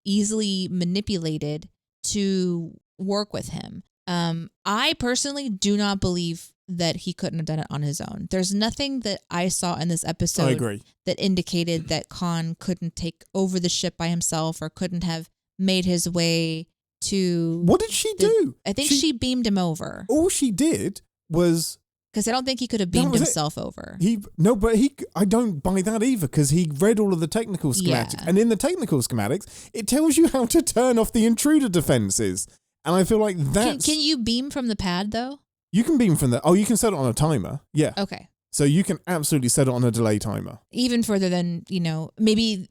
easily manipulated to work with him. I personally do not believe that he couldn't have done it on his own. There's nothing that I saw in this episode that indicated that Khan couldn't take over the ship by himself, or couldn't have made his way to... What did she do? I think she beamed him over. All she did was... Because I don't think he could have beamed himself over. I don't buy that either, because he read all of the technical schematics. Yeah. And in the technical schematics, it tells you how to turn off the intruder defenses. And I feel like that's... Can you beam from the pad, though? You can beam from the... Oh, you can set it on a timer. Yeah. Okay. So you can absolutely set it on a delay timer. Even further than, maybe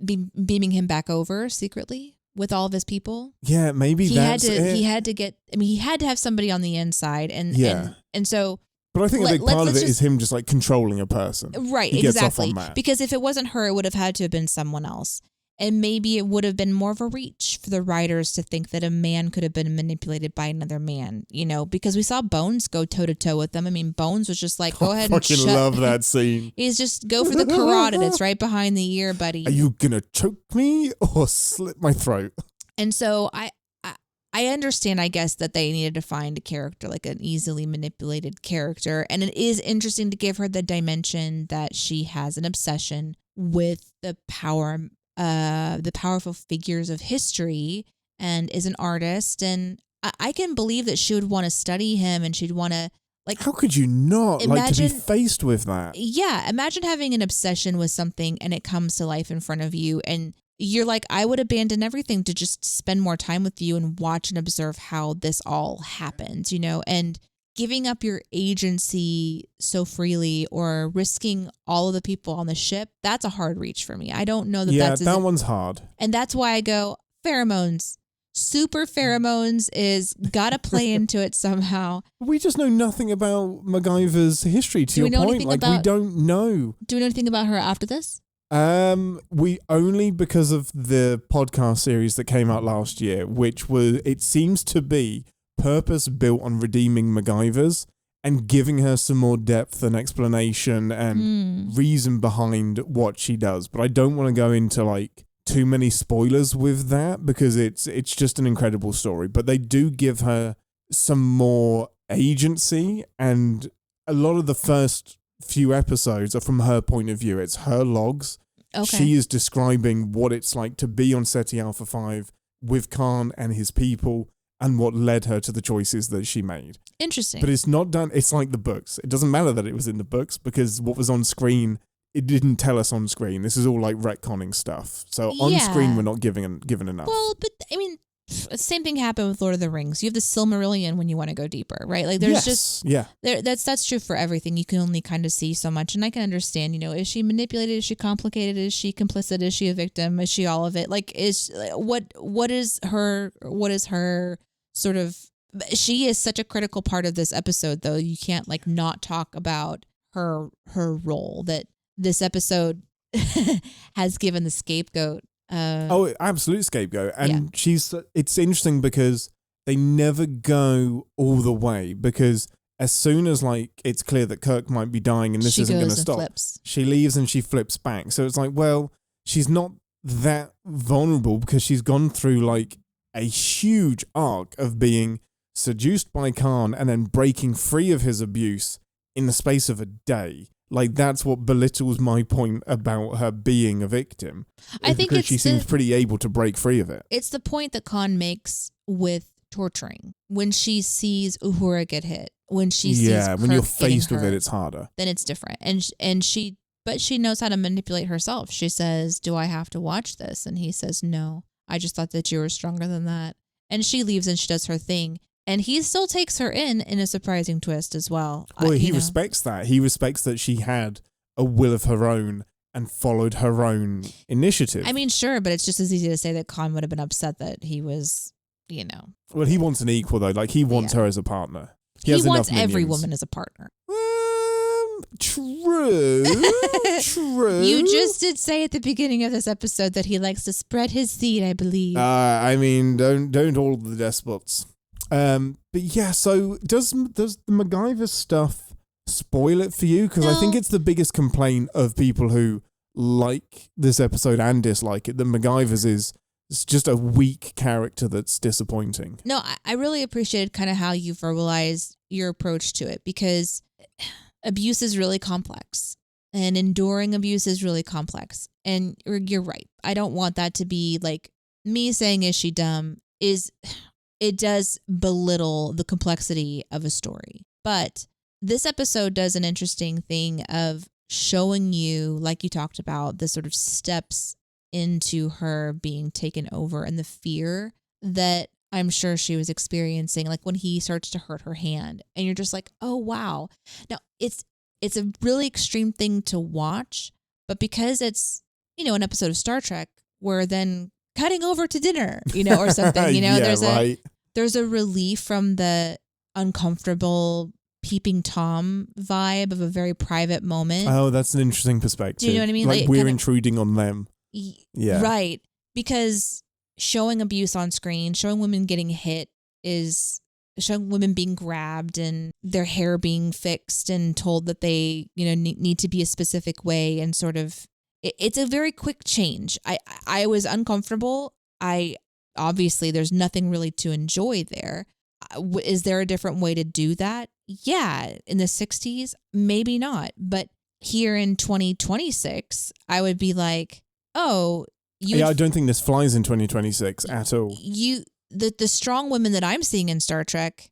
beaming him back over secretly with all of his people. Yeah, maybe he had to have somebody on the inside. And so... But I think a big part of it is him just like controlling a person. Right, he exactly. Gets off on that. Because if it wasn't her, it would have had to have been someone else. And maybe it would have been more of a reach for the writers to think that a man could have been manipulated by another man, because we saw Bones go toe-to-toe with them. I mean, Bones was just like, go ahead and I fucking love that scene. He's just, go for the carotid. It's right behind the ear, buddy. Are you going to choke me or slit my throat? And so I understand, I guess, that they needed to find a character, like an easily manipulated character. And it is interesting to give her the dimension that she has an obsession with the powerful figures of history, and is an artist. And I can believe that she would want to study him, and she'd want to, like... How could you not like to be faced with that? Yeah. Imagine having an obsession with something and it comes to life in front of you, and you're like, I would abandon everything to just spend more time with you and watch and observe how this all happens, and giving up your agency so freely or risking all of the people on the ship, that's a hard reach for me. I don't know that that's... Yeah, that one's hard. And that's why I go, pheromones. Super pheromones is gotta play into it somehow. We just know nothing about MacGyver's history, to your point. Like, we don't know. Do we know anything about her after this? We only because of the podcast series that came out last year, which was, it seems to be purpose built on redeeming MacGyver's and giving her some more depth and explanation and reason behind what she does. But I don't want to go into like too many spoilers with that because it's just an incredible story. But they do give her some more agency, and a lot of the first few episodes are from her point of view. It's her logs. Okay. She is describing what it's like to be on SETI Alpha 5 with Khan and his people and what led her to the choices that she made. Interesting. But it's not done. It's like the books. It doesn't matter that it was in the books because what was on screen, it didn't tell us on screen. This is all like retconning stuff. So on screen, we're not given enough. Well, but I mean, same thing happened with Lord of the Rings. You have the Silmarillion when you want to go deeper, right? Like there's that's true for everything. You can only kind of see so much, and I can understand. Is she manipulated? Is she complicated? Is she complicit? Is she a victim? Is she all of it? Like, what is her sort of? She is such a critical part of this episode, though. You can't like not talk about her role that this episode has given the scapegoat. Absolute scapegoat. And it's interesting because they never go all the way, because as soon as like it's clear that Kirk might be dying and this isn't going to stop, flips. She leaves and she flips back. So it's like, well, she's not that vulnerable because she's gone through like a huge arc of being seduced by Khan and then breaking free of his abuse in the space of a day. Like, that's what belittles my point about her being a victim. I think because she seems pretty able to break free of it. It's the point that Khan makes with torturing. When she sees Uhura get hit, when she sees Kirk when you're faced with hurt, it, it's harder. Then it's different. But she knows how to manipulate herself. She says, "Do I have to watch this?" And he says, "No. I just thought that you were stronger than that." And she leaves and she does her thing. And he still takes her in a surprising twist as well. Well, he respects that. He respects that she had a will of her own and followed her own initiative. I mean, sure, but it's just as easy to say that Khan would have been upset that he was, Well, he wants an equal, though. Like, he wants her as a partner. He wants every woman as a partner. True. True. You just did say at the beginning of this episode that he likes to spread his seed, I believe. I mean, don't all the despots. But yeah, so does the MacGyver stuff spoil it for you? Because I think it's the biggest complaint of people who like this episode and dislike it, that MacGyver's is just a weak character that's disappointing. No, I really appreciated kind of how you verbalized your approach to it, because abuse is really complex and enduring abuse is really complex. And you're right. I don't want that to be like me saying, is she dumb? It does belittle the complexity of a story. But this episode does an interesting thing of showing you, like you talked about, the sort of steps into her being taken over and the fear that I'm sure she was experiencing, like when he starts to hurt her hand. And you're just like, oh, wow. Now, it's a really extreme thing to watch, but because it's, an episode of Star Trek, we're then cutting over to dinner, or something, there's a relief from the uncomfortable peeping Tom vibe of a very private moment. Oh, that's an interesting perspective. Do you know what I mean? Like we're intruding on them. Yeah. Right. Because showing abuse on screen, showing women getting hit is showing women being grabbed and their hair being fixed and told that they, need to be a specific way, and sort of, it's a very quick change. I was uncomfortable. Obviously, there's nothing really to enjoy there. Is there a different way to do that? Yeah. In the 60s, maybe not. But here in 2026, I would be like, oh, I don't think this flies in 2026 at all. The strong women that I'm seeing in Star Trek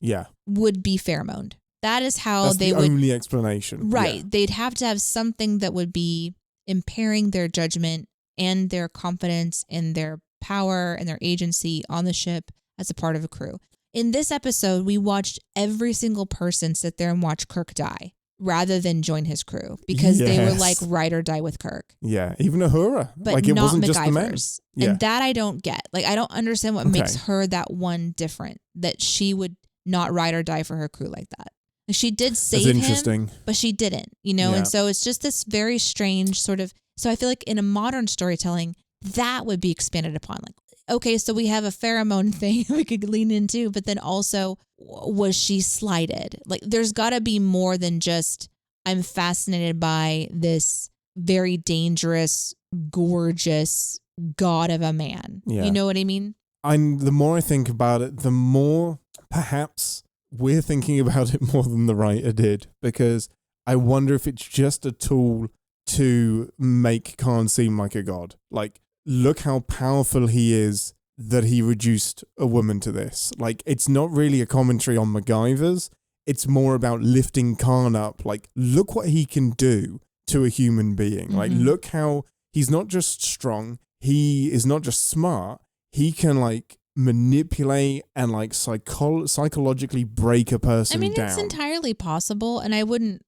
would be pheromoned. That is how That's they the would. Only explanation. Right. Yeah. They'd have to have something that would be impairing their judgment and their confidence and their power and their agency on the ship as a part of a crew. In this episode, we watched every single person sit there and watch Kirk die rather than join his crew because they were like ride or die with Kirk. Yeah, even Uhura. But like it not wasn't MacGyvers. Just the men. Yeah. And that I don't get. Like I don't understand what makes her that one different, that she would not ride or die for her crew like that. Like, she did save him, but she didn't, you know? Yeah. And so it's just this very strange sort of, so I feel like in a modern storytelling, that would be expanded upon. Like, okay, so we have a pheromone thing we could lean into, but then also, was she slighted? Like, there's got to be more than just, I'm fascinated by this very dangerous, gorgeous god of a man. Yeah. You know what I mean? The more I think about it, the more perhaps we're thinking about it more than the writer did, because I wonder if it's just a tool to make Khan seem like a god. Like, look how powerful he is that he reduced a woman to this. Like, it's not really a commentary on MacGyvers. It's more about lifting Khan up. Like, look what he can do to a human being. Like, look how he's not just strong. He is not just smart. He can, like, manipulate and, like, psychologically break a person down. I mean, it's entirely possible, and I wouldn't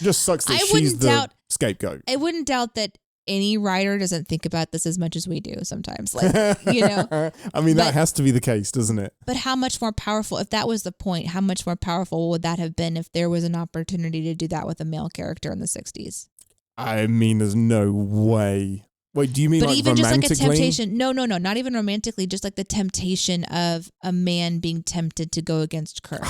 just sucks that she's the scapegoat. I wouldn't doubt that any writer doesn't think about this as much as we do sometimes. Like, you know. I mean, that has to be the case, doesn't it? But how much more powerful, if that was the point, how much more powerful would that have been if there was an opportunity to do that with a male character in the 60s? I mean, there's no way. Wait, do you mean but like even just like a romantically? temptation? No, not even romantically. Just like the temptation of a man being tempted to go against Kirk.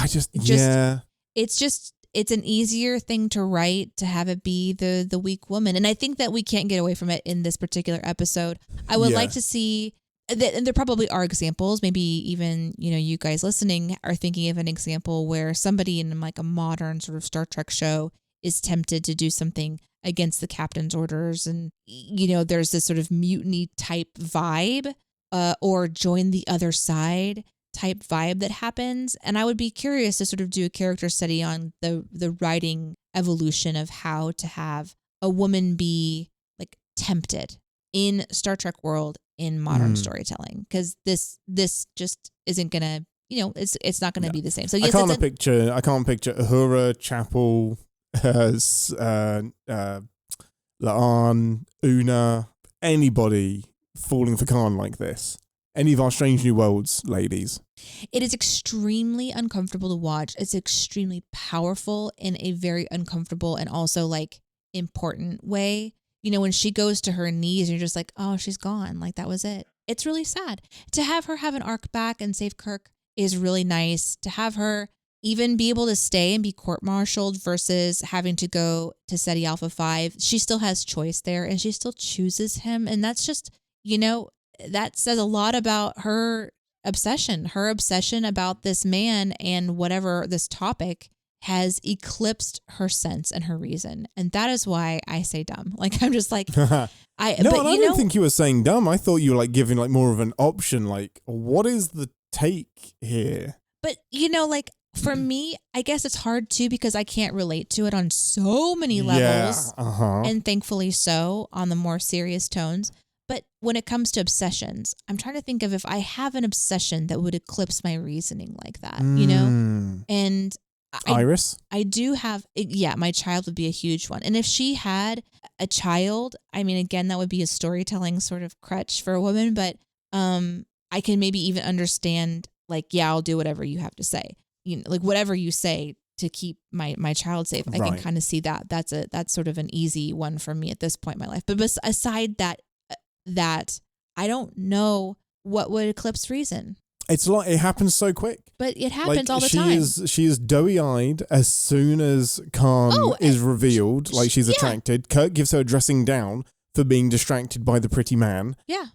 It's an easier thing to write to have it be the weak woman. And I think that we can't get away from it in this particular episode. I would like to see that, and there probably are examples, maybe even, you know, you guys listening are thinking of an example where somebody in like a modern sort of Star Trek show is tempted to do something against the captain's orders. And, you know, there's this sort of mutiny type vibe or join the other side type vibe that happens. And I would be curious to sort of do a character study on the writing evolution of how to have a woman be like tempted in Star Trek world in modern storytelling. Because this just isn't gonna, you know, it's not gonna be the same. So yes, I can't picture Uhura, Chapel, La'an, Una, anybody falling for Khan like this. Any of our Strange New Worlds ladies. It is extremely uncomfortable to watch. It's extremely powerful in a very uncomfortable and also like important way. You know, when she goes to her knees, you're just like, oh, she's gone. Like that was it. It's really sad. To have her have an arc back and save Kirk is really nice. To have her even be able to stay and be court-martialed versus having to go to SETI Alpha 5. She still has choice there and she still chooses him. And that's just, you know, that says a lot about her obsession about this man and whatever this topic has eclipsed her sense and her reason. And that is why I say dumb. Like, I'm just like, I don't think you were saying dumb. I thought you were like giving like more of an option. Like, what is the take here? But, you know, like for me, I guess it's hard too because I can't relate to it on so many levels. And thankfully so on the more serious tones. But when it comes to obsessions, I'm trying to think of if I have an obsession that would eclipse my reasoning like that, you know? And Iris? I do have, my child would be a huge one. And if she had a child, I mean, again, that would be a storytelling sort of crutch for a woman, but I can maybe even understand like, yeah, I'll do whatever you have to say. You know, like whatever you say to keep my child safe. I can kind of see that. That's sort of an easy one for me at this point in my life. But aside that I don't know what would eclipse reason. It's like it happens so quick. But it happens all the time. She is doughy-eyed as soon as Khan is revealed, like she's attracted. Kirk gives her a dressing down for being distracted by the pretty man. Yeah.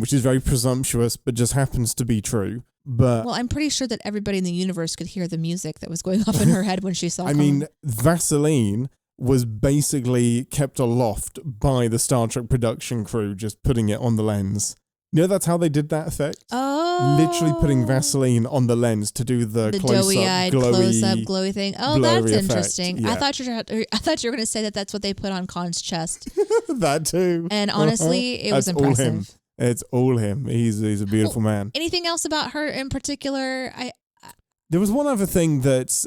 Which is very presumptuous, but just happens to be true. But well, I'm pretty sure that everybody in the universe could hear the music that was going off in her head when she saw Khan. I mean, Vaseline was basically kept aloft by the Star Trek production crew, just putting it on the lens You know, that's how they did that effect. Oh. Literally putting Vaseline on the lens to do the doughy-eyed, close-up, glowy thing. Oh, that's effect. interesting. Yeah. I thought you were going to say that that's what they put on Khan's chest. That too. And honestly, it was impressive. All him. It's all him. He's a beautiful man. Anything else about her in particular? There was one other thing that's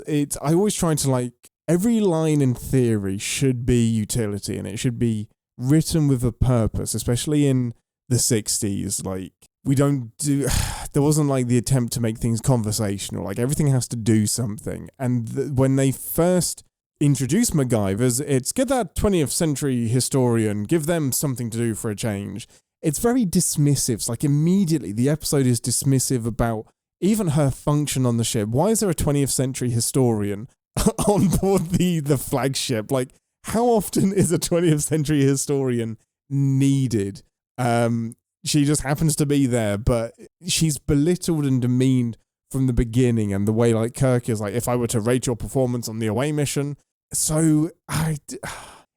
I always try to like, every line in theory should be utility and it should be written with a purpose, especially in the 60s. Like, there wasn't like the attempt to make things conversational. Like, everything has to do something. And when they first introduced MacGyvers, it's get that 20th century historian, give them something to do for a change. It's very dismissive. It's like immediately the episode is dismissive about even her function on the ship. Why is there a 20th century historian on board the flagship? Like, how often is a 20th century historian needed? She just happens to be there, but she's belittled and demeaned from the beginning. And the way like Kirk is like, if I were to rate your performance on the away mission. So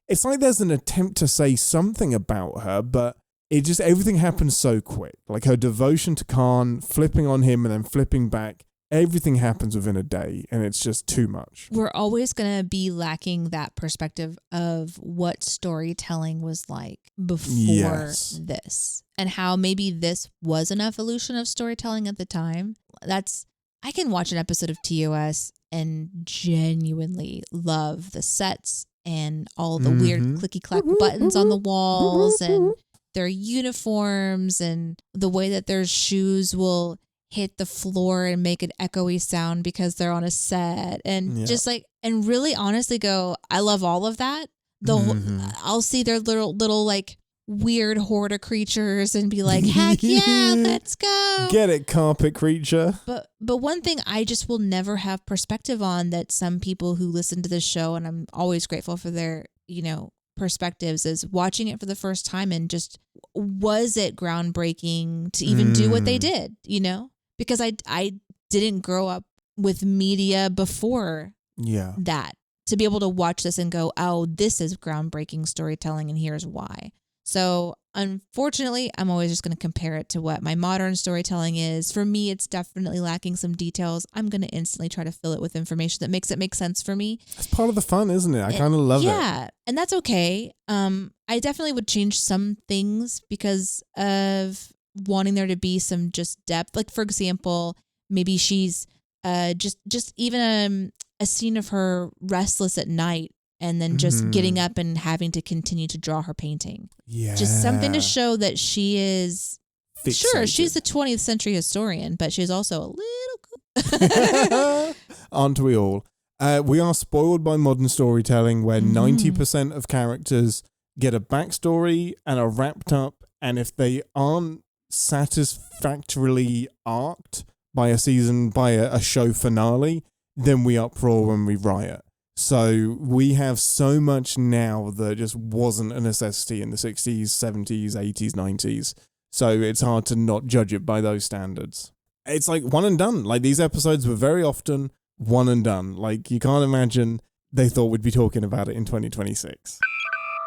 it's like there's an attempt to say something about her, but it just, everything happens so quick. Like her devotion to Khan, flipping on him and then flipping back. Everything happens within a day, and it's just too much. We're always going to be lacking that perspective of what storytelling was like before this, and how maybe this was an evolution of storytelling at the time. I can watch an episode of TOS and genuinely love the sets and all the weird clicky-clack buttons on the walls and their uniforms and the way that their shoes will hit the floor and make an echoey sound because they're on a set, and just like, and really honestly go, I love all of that. I'll see their little like weird hoarder creatures and be like, heck yeah, let's go. Get it, carpet creature. But one thing I just will never have perspective on, that some people who listen to this show, and I'm always grateful for their, perspectives, is watching it for the first time and just, was it groundbreaking to even do what they did, Because I didn't grow up with media before that, to be able to watch this and go, oh, this is groundbreaking storytelling and here's why. So unfortunately, I'm always just going to compare it to what my modern storytelling is. For me, it's definitely lacking some details. I'm going to instantly try to fill it with information that makes it make sense for me. It's part of the fun, isn't it? I kind of love it. Yeah, and that's okay. I definitely would change some things because of wanting there to be some just depth. Like, for example, maybe she's just even a scene of her restless at night and then just getting up and having to continue to draw her painting. Yeah. Just something to show that she is, sure, she's the 20th century historian, but she's also a little cool. Aren't we all? We are spoiled by modern storytelling where 90% of characters get a backstory and are wrapped up, and if they aren't satisfactorily arced by a season, by a show finale, then we uproar and we riot. So we have so much now that just wasn't a necessity in the 60s, 70s, 80s, 90s. So it's hard to not judge it by those standards. It's like one and done. Like, these episodes were very often one and done. Like, you can't imagine they thought we'd be talking about it in 2026.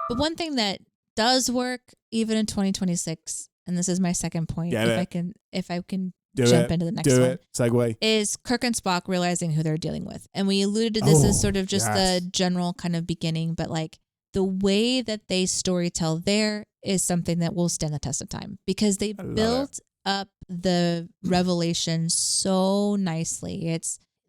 But one thing that does work even in 2026, and this is my second point, if I can jump into the next one. Segue. Is Kirk and Spock realizing who they're dealing with. And we alluded to this as sort of just the general kind of beginning, but like the way that they storytell there is something that will stand the test of time, because they built up the revelation so nicely.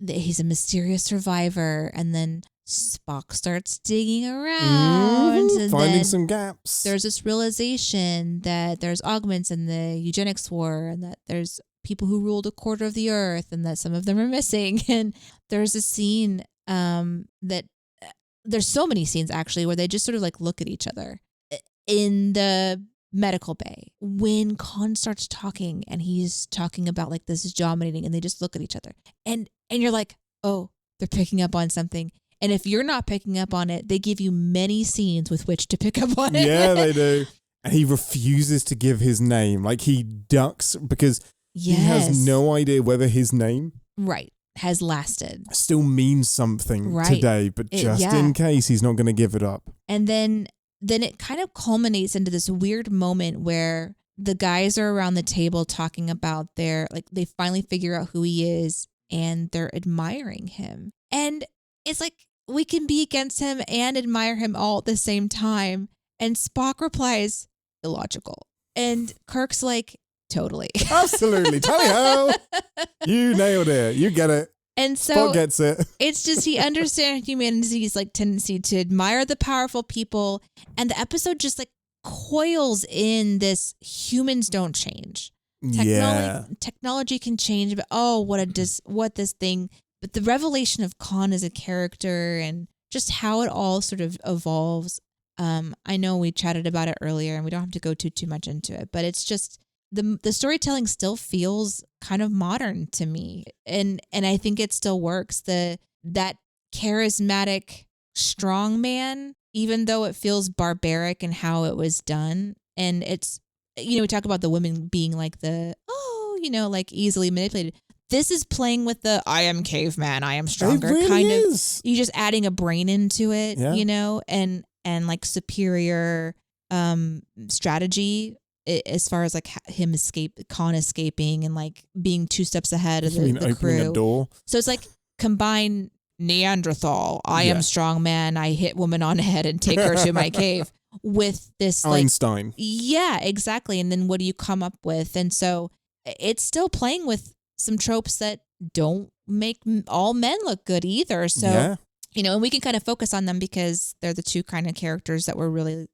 He's a mysterious survivor, and then Spock starts digging around and finding some gaps. There's this realization that there's augments in the eugenics war, and that there's people who ruled a quarter of the earth, and that some of them are missing. And there's a scene that there's so many scenes actually where they just sort of like look at each other in the medical bay when Khan starts talking, and he's talking about like this jaw meeting, and they just look at each other, and you're like, oh, they're picking up on something. And if you're not picking up on it, they give you many scenes with which to pick up on it. Yeah, they do. And he refuses to give his name. Like, he ducks because he has no idea whether his name has lasted. Still means something today, but just in case, he's not going to give it up. And then it kind of culminates into this weird moment where the guys are around the table talking about they finally figure out who he is and they're admiring him. And it's like, we can be against him and admire him all at the same time. And Spock replies, illogical. And Kirk's like, totally. Absolutely. Tally-ho. You nailed it. You get it. And so Spock gets it. It's just, he understands humanity's like tendency to admire the powerful people. And the episode just like coils in this humans don't change. Technology can change, but what this thing. But the revelation of Khan as a character and just how it all sort of evolves. I know we chatted about it earlier and we don't have to go too much into it, but it's just the storytelling still feels kind of modern to me. And I think it still works. That charismatic strong man, even though it feels barbaric in how it was done. And it's, we talk about the women being like like easily manipulated. This is playing with the I am caveman, I am stronger it really kind is. of. You're just adding a brain into it, and like superior strategy as far as like Khan escaping and like being 2 steps ahead of the crew. Opening a door. So it's like combine Neanderthal, I am strong man, I hit woman on the head and take her to my cave with this Einstein. Yeah, exactly. And then what do you come up with? And so it's still playing with some tropes that don't make all men look good either. So, and we can kind of focus on them because they're the 2 kind of characters that we're really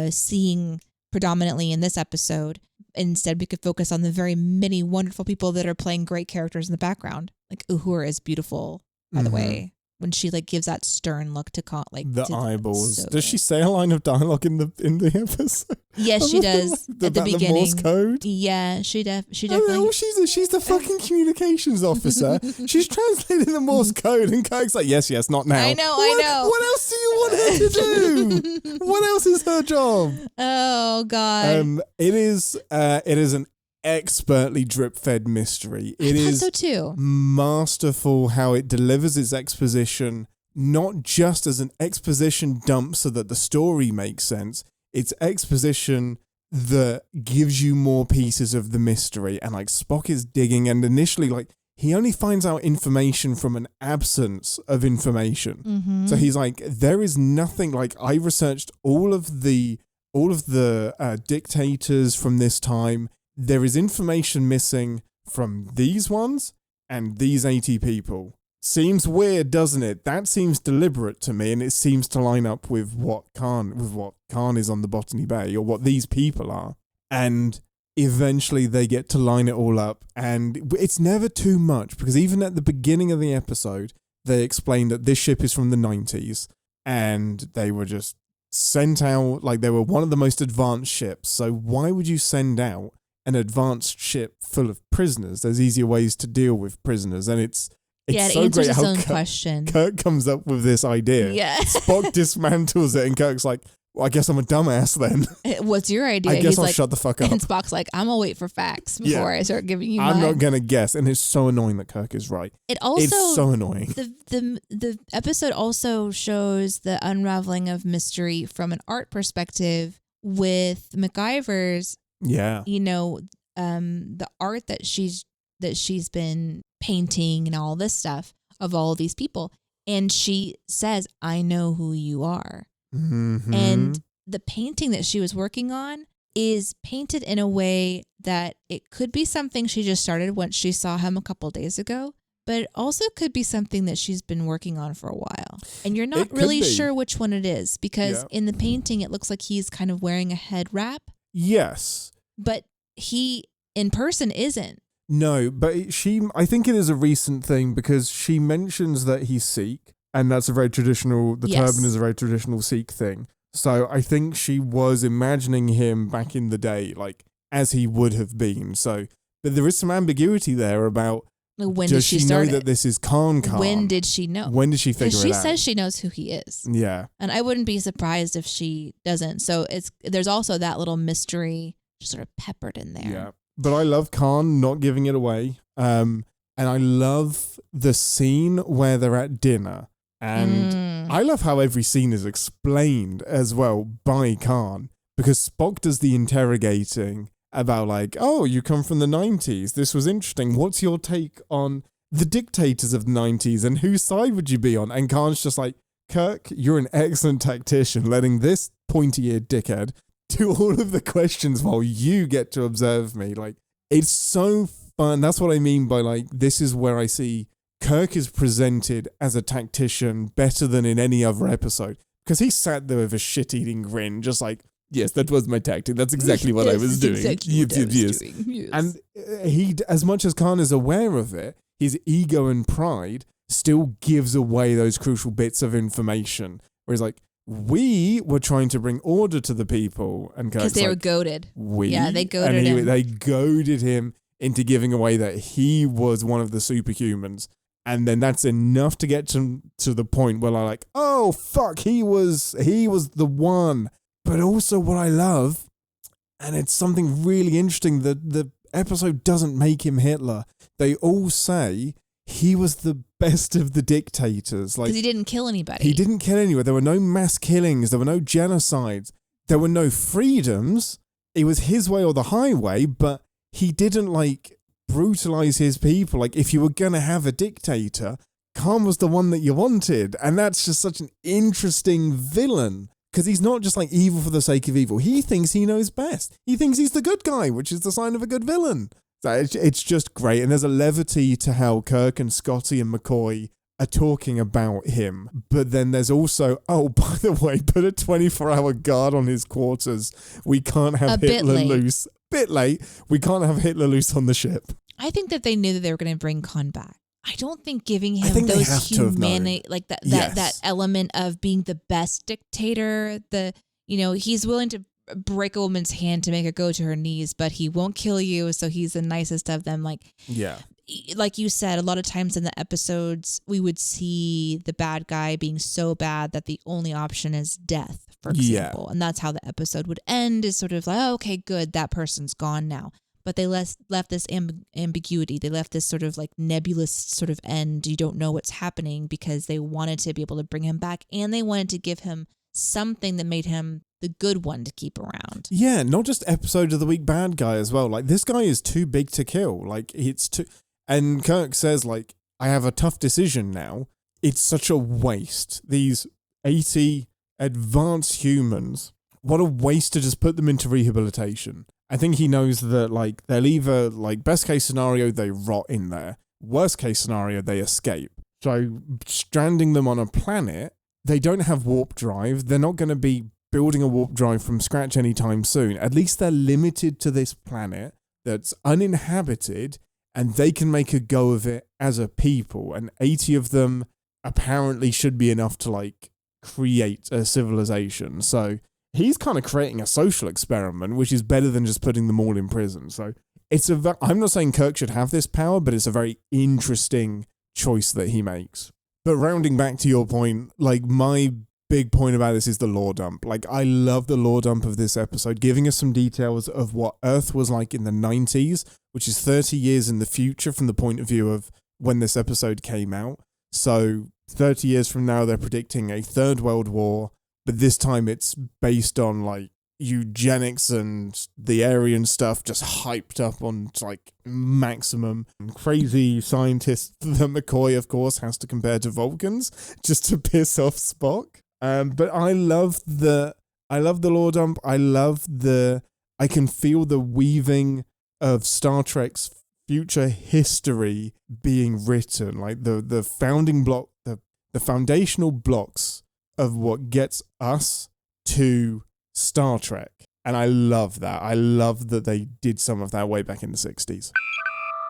seeing predominantly in this episode. Instead, we could focus on the very many wonderful people that are playing great characters in the background. Like Uhura is beautiful, by the way, when she like gives that stern look to the eyeballs. So does she say a line of dialogue in the episode? Yes, she does at the beginning. The Morse code. Yeah, she definitely. She's the fucking communications officer. She's translating the Morse code, and Kirk's like, yes, not now. I know. What else do you want her to do? What else is her job? Oh God. It is an expertly drip-fed mystery. It is so too. Masterful how it delivers its exposition, not just as an exposition dump so that the story makes sense. It's exposition that gives you more pieces of the mystery. And like Spock is digging, and initially like he only finds out information from an absence of information. Mm-hmm. So he's like, there is nothing. Like I researched all of the dictators from this time. There is information missing from these ones and these 80 people. Seems weird, doesn't it? That seems deliberate to me, and it seems to line up with what Khan is on the Botany Bay, or what these people are. And eventually they get to line it all up, and it's never too much, because even at the beginning of the episode, they explain that this ship is from the 90s, and they were just sent out, like they were one of the most advanced ships. So why would you send out an advanced ship full of prisoners? There's easier ways to deal with prisoners, and it's it so answers great its how own question. Kirk comes up with this idea. Yeah. Spock dismantles it, and Kirk's like, well, I guess I'm a dumbass then. What's your idea? I guess I'll shut the fuck up. And Spock's like, I'm gonna wait for facts before I start giving you mine. I'm not gonna guess, and it's so annoying that Kirk is right. It's so annoying. The episode also shows the unraveling of mystery from an art perspective with MacGyver's. Yeah. The art that she's been painting and all this stuff of all of these people. And she says, I know who you are. Mm-hmm. And the painting that she was working on is painted in a way that it could be something she just started once she saw him a couple days ago, but it also could be something that she's been working on for a while. And you're not really sure which one it is, because in the painting, it looks like he's kind of wearing a head wrap. Yes. But he in person isn't. No, but I think it is a recent thing, because she mentions that he's Sikh, and that's a very traditional, turban is a very traditional Sikh thing. So I think she was imagining him back in the day, like, as he would have been. So, but there is some ambiguity there about, does she know that this is Khan? When did she know? When did she figure it out? She says she knows who he is. Yeah. And I wouldn't be surprised if she doesn't. So there's also that little mystery just sort of peppered in there. Yeah. But I love Khan not giving it away. And I love the scene where they're at dinner. And I love how every scene is explained as well by Khan, because Spock does the interrogating about like, oh, you come from the 90s. This was interesting. What's your take on the dictators of the 90s and whose side would you be on? And Khan's just like, Kirk, you're an excellent tactician, letting this pointy-eared dickhead do all of the questions while you get to observe me. Like, it's so fun. That's what I mean by like, this is where I see Kirk is presented as a tactician better than in any other episode. Because he sat there with a shit-eating grin, just like, yes, that was my tactic. That's exactly what I was doing. Yes. And he, as much as Khan is aware of it, his ego and pride still gives away those crucial bits of information. Where he's like, we were trying to bring order to the people. And because they were goaded. They goaded him. They goaded him into giving away that he was one of the superhumans. And then that's enough to get to the point where I'm like, oh, fuck, he was the one. But also what I love, and it's something really interesting, that the episode doesn't make him Hitler. They all say he was the best of the dictators. Like, because he didn't kill anybody. He didn't kill anyone. There were no mass killings. There were no genocides. There were no freedoms. It was his way or the highway, but he didn't like brutalize his people. Like, if you were going to have a dictator, Khan was the one that you wanted. And that's just such an interesting villain, because he's not just like evil for the sake of evil. He thinks he knows best. He thinks he's the good guy, which is the sign of a good villain. So it's just great. And there's a levity to how Kirk and Scotty and McCoy are talking about him. But then there's also, oh, by the way, put a 24-hour guard on his quarters. We can't have Hitler loose. Bit late. We can't have Hitler loose on the ship. I think that they knew that they were going to bring Khan back. I don't think giving him those humanity, like that element of being the best dictator, he's willing to break a woman's hand to make her go to her knees, but he won't kill you, so he's the nicest of them. Like you said, a lot of times in the episodes, we would see the bad guy being so bad that the only option is death, for example. And that's how the episode would end, is sort of like, oh, okay, good, that person's gone now. But they left this ambiguity. They left this sort of like nebulous sort of end. You don't know what's happening, because they wanted to be able to bring him back, and they wanted to give him something that made him the good one to keep around. Yeah, not just episode of the week bad guy as well. Like, this guy is too big to kill. Like, it's too... And Kirk says, like, I have a tough decision now. It's such a waste. These 80 advanced humans, what a waste to just put them into rehabilitation. I think he knows that, like, they'll either, like, best case scenario, they rot in there. Worst case scenario, they escape. So stranding them on a planet, they don't have warp drive. They're not going to be building a warp drive from scratch anytime soon. At least they're limited to this planet that's uninhabited, and they can make a go of it as a people. And 80 of them apparently should be enough to, like, create a civilization. So he's kind of creating a social experiment, which is better than just putting them all in prison. So I'm not saying Kirk should have this power, but it's a very interesting choice that he makes. But rounding back to your point, like, my big point about this is the lore dump. Like, I love the lore dump of this episode, giving us some details of what Earth was like in the 90s, which is 30 years in the future from the point of view of when this episode came out. So 30 years from now, they're predicting a third world war, but this time it's based on, like, eugenics and the Aryan stuff just hyped up on, like, maximum. Crazy scientists that McCoy, of course, has to compare to Vulcans just to piss off Spock. But I love the lore dump. I can feel the weaving of Star Trek's future history being written. Like, the founding block, the foundational blocks of what gets us to Star Trek. And I love that. I love that they did some of that way back in the 60s.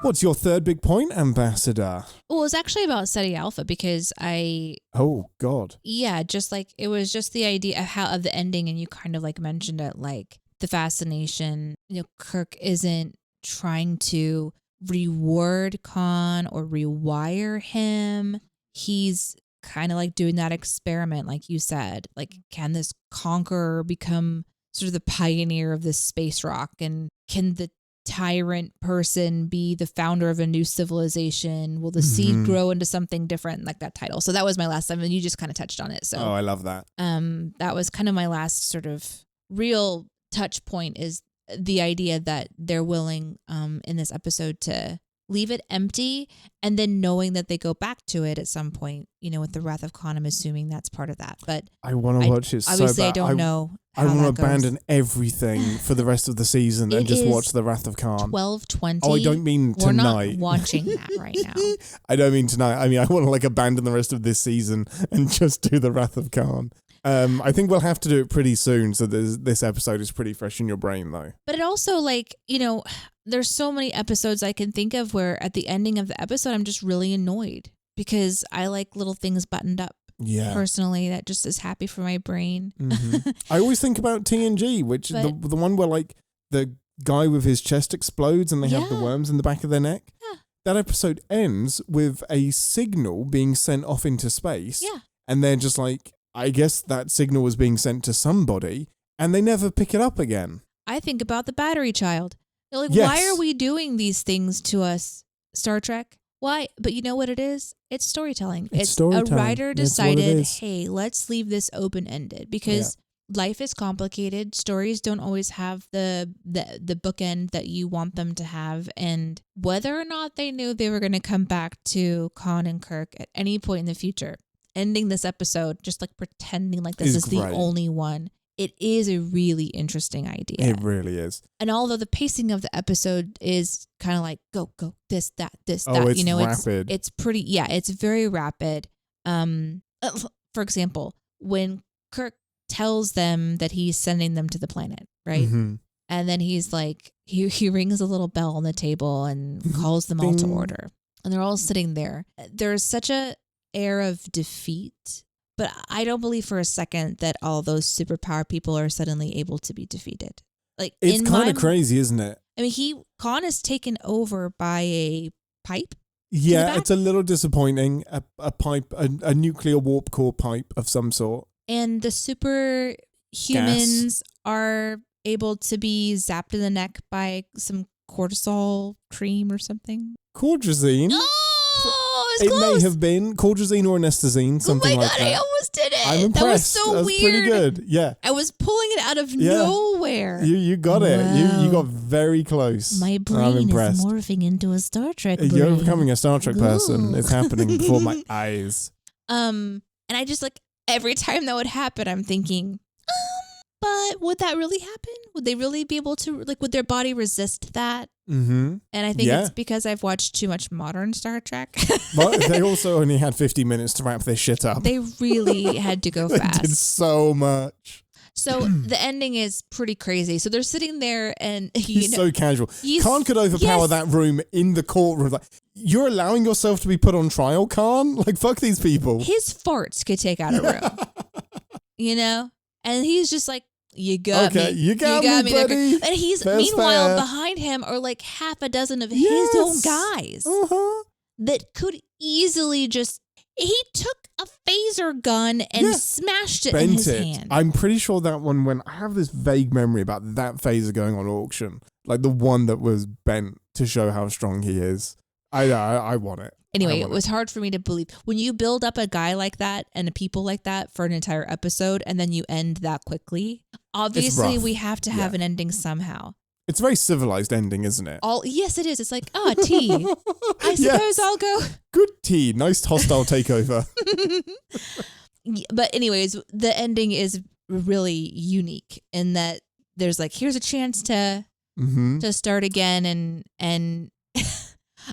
What's your third big point, Ambassador? Well, it's actually about SETI Alpha, because oh, God. Yeah, just like, it was just the idea of the ending, and you kind of like mentioned it, like the fascination. Kirk isn't trying to reward Khan or rewire him. He's kind of like doing that experiment, like you said. Like, can this conqueror become sort of the pioneer of this space rock? And can the tyrant person be the founder of a new civilization? Will the seed grow into something different? Like that title. So that was my last time, and you just kind of touched on it. So I love that. That was kind of my last sort of real touch point, is the idea that they're willing in this episode to leave it empty, and then knowing that they go back to it at some point, with the Wrath of Khan. I'm assuming that's part of that. But I want to watch it so bad. Obviously, I don't know how I want to that goes. abandon everything for the rest of the season and just watch the Wrath of Khan. 12:20. Oh, I don't mean tonight. We're not watching that right now. I don't mean tonight. I mean, I want to abandon the rest of this season and just do the Wrath of Khan. I think we'll have to do it pretty soon, so this episode is pretty fresh in your brain, though. But it also, there's so many episodes I can think of where at the ending of the episode, I'm just really annoyed because I like little things buttoned up. Yeah. Personally, that just is happy for my brain. Mm-hmm. I always think about TNG, which the one where the guy with his chest explodes and they have the worms in the back of their neck. Yeah. That episode ends with a signal being sent off into space. Yeah. And they're just I guess that signal was being sent to somebody and they never pick it up again. I think about the battery child. They're Yes. why are we doing these things to us, Star Trek? Why? But you know what it is? It's storytelling. It's storytelling. A writer That's what it decided, is. hey, let's leave this open-ended because life is complicated. Stories don't always have the bookend that you want them to have. And whether or not they knew they were going to come back to Khan and Kirk at any point in the future, ending this episode just pretending like this is the only one. It is a really interesting idea. It really is. And although the pacing of the episode is kind of go, this, that, this, that. It's rapid. It's pretty, it's very rapid. For example, when Kirk tells them that he's sending them to the planet, right? Mm-hmm. And then he's he rings a little bell on the table and calls them all to order. And they're all sitting there. There's such a air of defeat. But I don't believe for a second that all those superpower people are suddenly able to be defeated. It's kind of crazy, isn't it? I mean, Khan is taken over by a pipe. Yeah, it's a little disappointing. A pipe, a nuclear warp core pipe of some sort. And the superhumans are able to be zapped in the neck by some cortisol cream or something. Cordrazine? Oh, it may have been cordrazine or anestazine, something like that. I almost did it. I'm impressed. That was so weird. Weird. Pretty good. Yeah. I was pulling it out of nowhere. You got it. You got very close. My brain is morphing into a Star Trek brain. You're becoming a Star Trek person. It's happening before my eyes. And I just every time that would happen, I'm thinking, but would that really happen? Would they really be able to, would their body resist that? Mm-hmm. And I think it's because I've watched too much modern Star Trek. But they also only had 50 minutes to wrap this shit up. They really had to go fast. They did so much. So the ending is pretty crazy. So they're sitting there and he's so casual. Khan could overpower that room in the courtroom. You're allowing yourself to be put on trial, Khan? Fuck these people. His farts could take out a room. And he's just you got me. You got me, buddy. And he's meanwhile behind him are half a dozen of his own guys that could easily he took a phaser gun and smashed it in his hand. I'm pretty sure that one I have this vague memory about that phaser going on auction. The one that was bent to show how strong he is. I want it. Anyway, it was hard for me to believe. When you build up a guy like that and a people like that for an entire episode and then you end that quickly, obviously we have to have an ending somehow. It's a very civilized ending, isn't it? Yes, it is. It's tea. I suppose I'll go. Good tea. Nice hostile takeover. But anyways, the ending is really unique in that there's here's a chance to start again and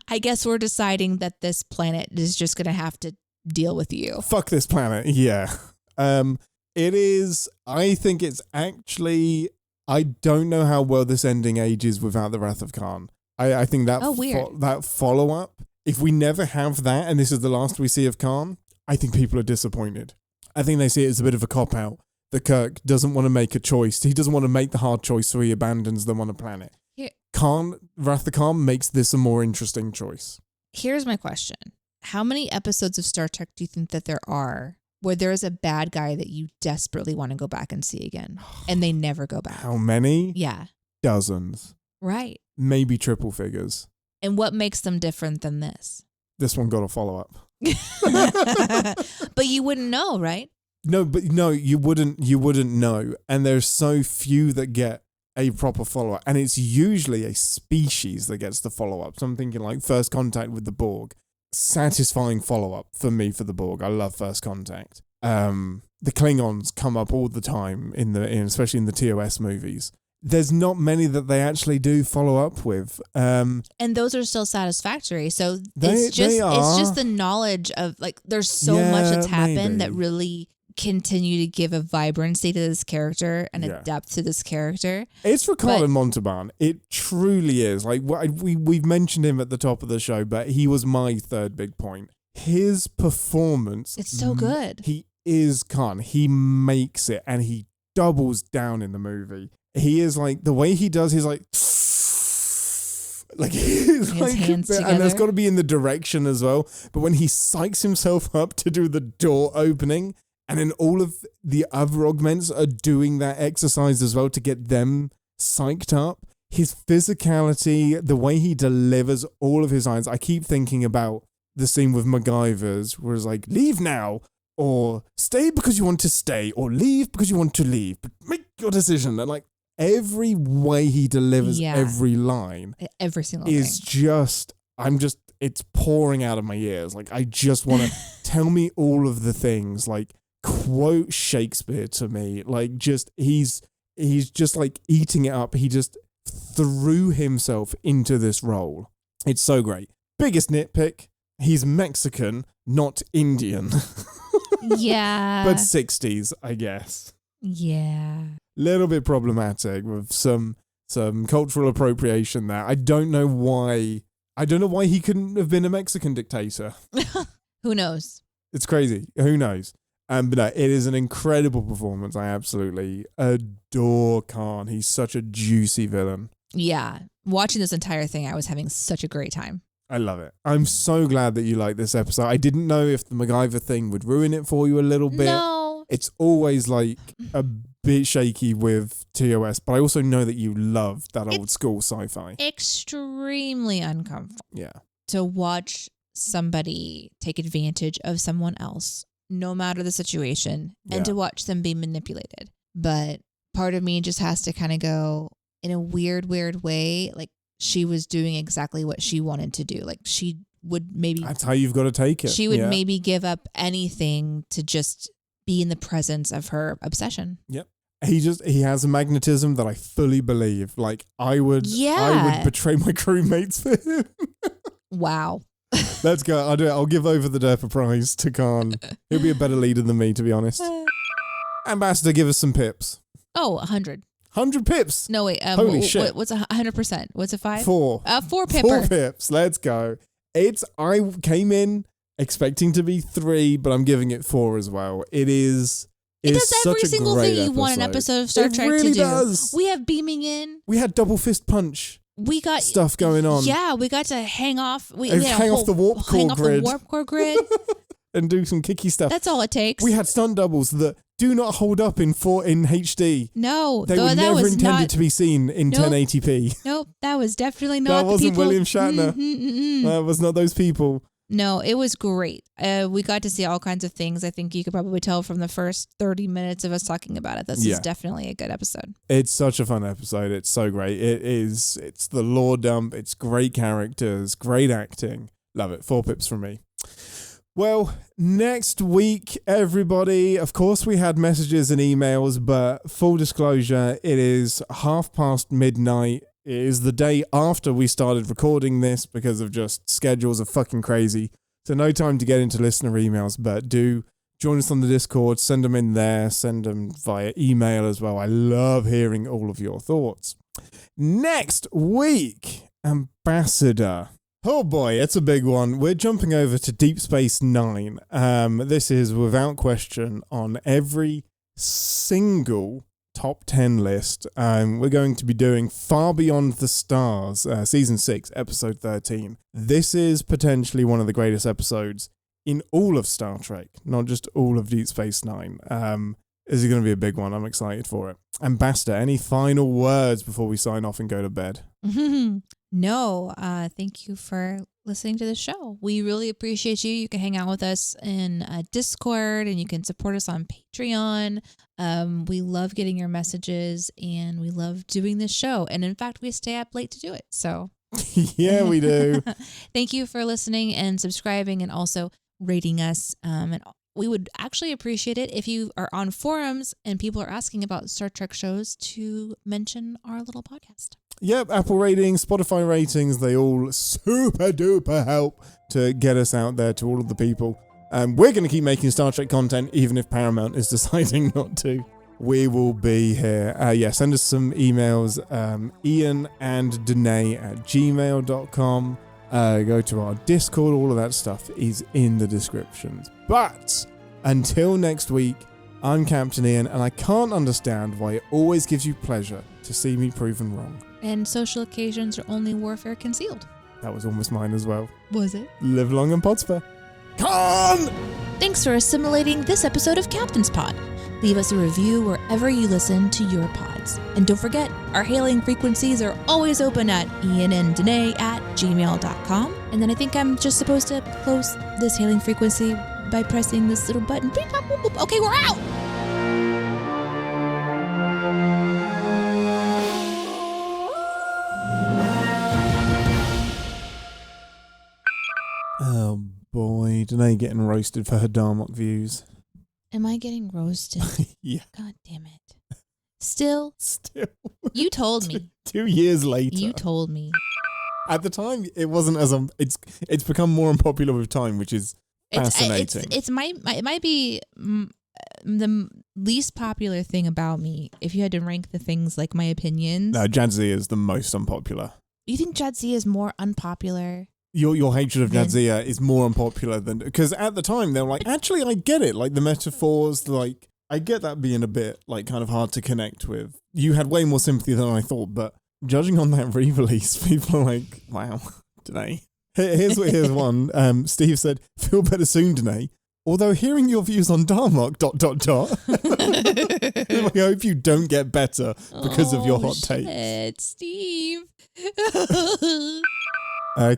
I guess we're deciding that this planet is just going to have to deal with you. Fuck this planet. Yeah. It is, I think it's actually, I don't know how well this ending ages without the Wrath of Khan. I think that that follow-up, if we never have that and this is the last we see of Khan, I think people are disappointed. I think they see it as a bit of a cop-out. That Kirk doesn't want to make a choice. He doesn't want to make the hard choice, so he abandons them on a planet. Wrath of Khan makes this a more interesting choice. Here's my question. How many episodes of Star Trek do you think that there are where there is a bad guy that you desperately want to go back and see again and they never go back? How many? Yeah. Dozens. Right. Maybe triple figures. And what makes them different than this? This one got a follow-up. But you wouldn't know, right? No, you wouldn't know. And there's so few that get a proper follow-up. And it's usually a species that gets the follow-up. So I'm thinking like First Contact with the Borg. Satisfying follow-up for me for the Borg. I love First Contact. The Klingons come up all the time, especially in the TOS movies. There's not many that they actually do follow up with. And those are still satisfactory. So it's just the knowledge of, like, there's so much that's happened that really continue to give a vibrancy to this character and a depth to this character. It's Ricardo Montalban. It truly is. Like, we've mentioned him at the top of the show, but he was my third big point. His performance. It's so good. He is Khan. He makes it, and he doubles down in the movie. He is like, the way he does, he's like he's his like, hands together. And that's got to be in the direction as well. But when he psychs himself up to do the door opening, and then all of the other augments are doing that exercise as well to get them psyched up. His physicality, the way he delivers all of his lines. I keep thinking about the scene with MacGyver's where it's like, leave now, or stay because you want to stay, or leave because you want to leave. But make your decision. And like every way he delivers every line. Every single is thing. It's pouring out of my ears. Like, I just want to tell me all of the things. Like, quote Shakespeare to me. Like, just he's just like eating it up. He just threw himself into this role. It's so great. Biggest nitpick, he's Mexican, not Indian. Yeah. But 60s, I guess. Yeah. Little bit problematic with some cultural appropriation there. I don't know why he couldn't have been a Mexican dictator. Who knows? It's crazy. Who knows? But no, it is an incredible performance. I absolutely adore Khan. He's such a juicy villain. Yeah. Watching this entire thing, I was having such a great time. I love it. I'm so glad that you like this episode. I didn't know if the MacGyver thing would ruin it for you a little bit. No. It's always like a bit shaky with TOS, but I also know that you love that old school sci-fi. Extremely uncomfortable. Yeah. To watch somebody take advantage of someone else, no matter the situation, and to watch them be manipulated. But part of me just has to kind of go, in a weird way, like she was doing exactly what she wanted to do. Like she would maybe... That's how you've got to take it. She would maybe give up anything to just be in the presence of her obsession. Yep. He has a magnetism that I fully believe. Like I would betray my crewmates for him. Wow. Let's go. I'll do it. I'll give over the Derpa prize to Khan. He'll be a better leader than me, to be honest. Ambassador, give us some pips. Oh, 100. 100 pips? No, wait. Holy shit. What's 100%? What's a 5? 4. 4 pipper. 4 pips. Let's go. I came in expecting to be 3, but I'm giving it 4 as well. It does every single thing you want an episode of Star Trek really to do. Does. We have beaming in. We had double fist punch. We got stuff going on. Yeah, we got to hang off. Hang off the warp core grid. And do some kicky stuff. That's all it takes. We had stunt doubles that do not hold up in HD. No, they were never intended to be seen in 1080p. Nope, that was definitely not. That wasn't the people. William Shatner. That was not those people. No, it was great. We got to see all kinds of things. I think you could probably tell from the first 30 minutes of us talking about it. This is definitely a good episode. It's such a fun episode. It's so great. It is. It's the lore dump. It's great characters, great acting. Love it. 4 pips from me. Well, next week, everybody, of course we had messages and emails, but full disclosure, it is midnight. It is the day after we started recording this because of just schedules are fucking crazy. So no time to get into listener emails, but do join us on the Discord, send them in there, send them via email as well. I love hearing all of your thoughts. Next week, Ambassador. Oh boy, it's a big one. We're jumping over to Deep Space Nine. This is without question on every single top 10 list. We're going to be doing Far Beyond the Stars, Season 6, Episode 13. This is potentially one of the greatest episodes in all of Star Trek, not just all of Deep Space Nine. This is going to be a big one. I'm excited for it. Ambassador, any final words before we sign off and go to bed? No, thank you for listening to the show. We really appreciate you. You can hang out with us in Discord, and you can support us on Patreon. We love getting your messages, and we love doing this show. And in fact, we stay up late to do it. So yeah, we do. Thank you for listening and subscribing, and also rating us. And we would actually appreciate it if you are on forums and people are asking about Star Trek shows to mention our little podcast. Yep, Apple ratings, Spotify ratings, they all super duper help to get us out there to all of the people. We're going to keep making Star Trek content even if Paramount is deciding not to. We will be here. Send us some emails. Ian and Deneé at gmail.com. Go to our Discord. All of that stuff is in the descriptions. But until next week, I'm Captain Ian, and I can't understand why it always gives you pleasure to see me proven wrong. And social occasions are only warfare concealed. That was almost mine as well. Was it? Live long and Podsper. Con! Thanks for assimilating this episode of Captain's Pod. Leave us a review wherever you listen to your pods. And don't forget, our hailing frequencies are always open at iananddeneé@gmail.com. And then I think I'm just supposed to close this hailing frequency by pressing this little button. Okay, we're out! Oh boy, Deneé getting roasted for her Darmok views. Am I getting roasted? Yeah. God damn it. Still. You told me. 2 years later. You told me. At the time, it wasn't as it's become more unpopular with time, which is fascinating. It might be the least popular thing about me. If you had to rank the things like my opinions. No, Jadzia is the most unpopular. You think Jadzia is more unpopular? Your hatred of Jadzia is more unpopular than... Because at the time, they were like, actually, I get it. Like, the metaphors, like, I get that being a bit, like, kind of hard to connect with. You had way more sympathy than I thought, but judging on that re-release, people are like, wow, Deneé. Here's one. Steve said, feel better soon, Deneé. Although hearing your views on Darmok, ... I hope you don't get better because of your hot takes. Steve.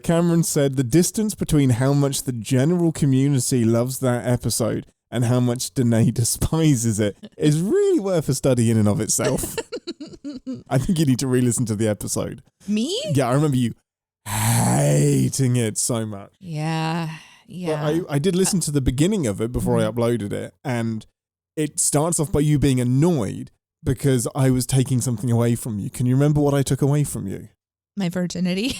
Cameron said the distance between how much the general community loves that episode and how much Deneé despises it is really worth a study in and of itself. I think you need to re-listen to the episode. Me? Yeah, I remember you hating it so much. Yeah. But I did listen to the beginning of it before I uploaded it, and it starts off by you being annoyed because I was taking something away from you. Can you remember what I took away from you? My virginity.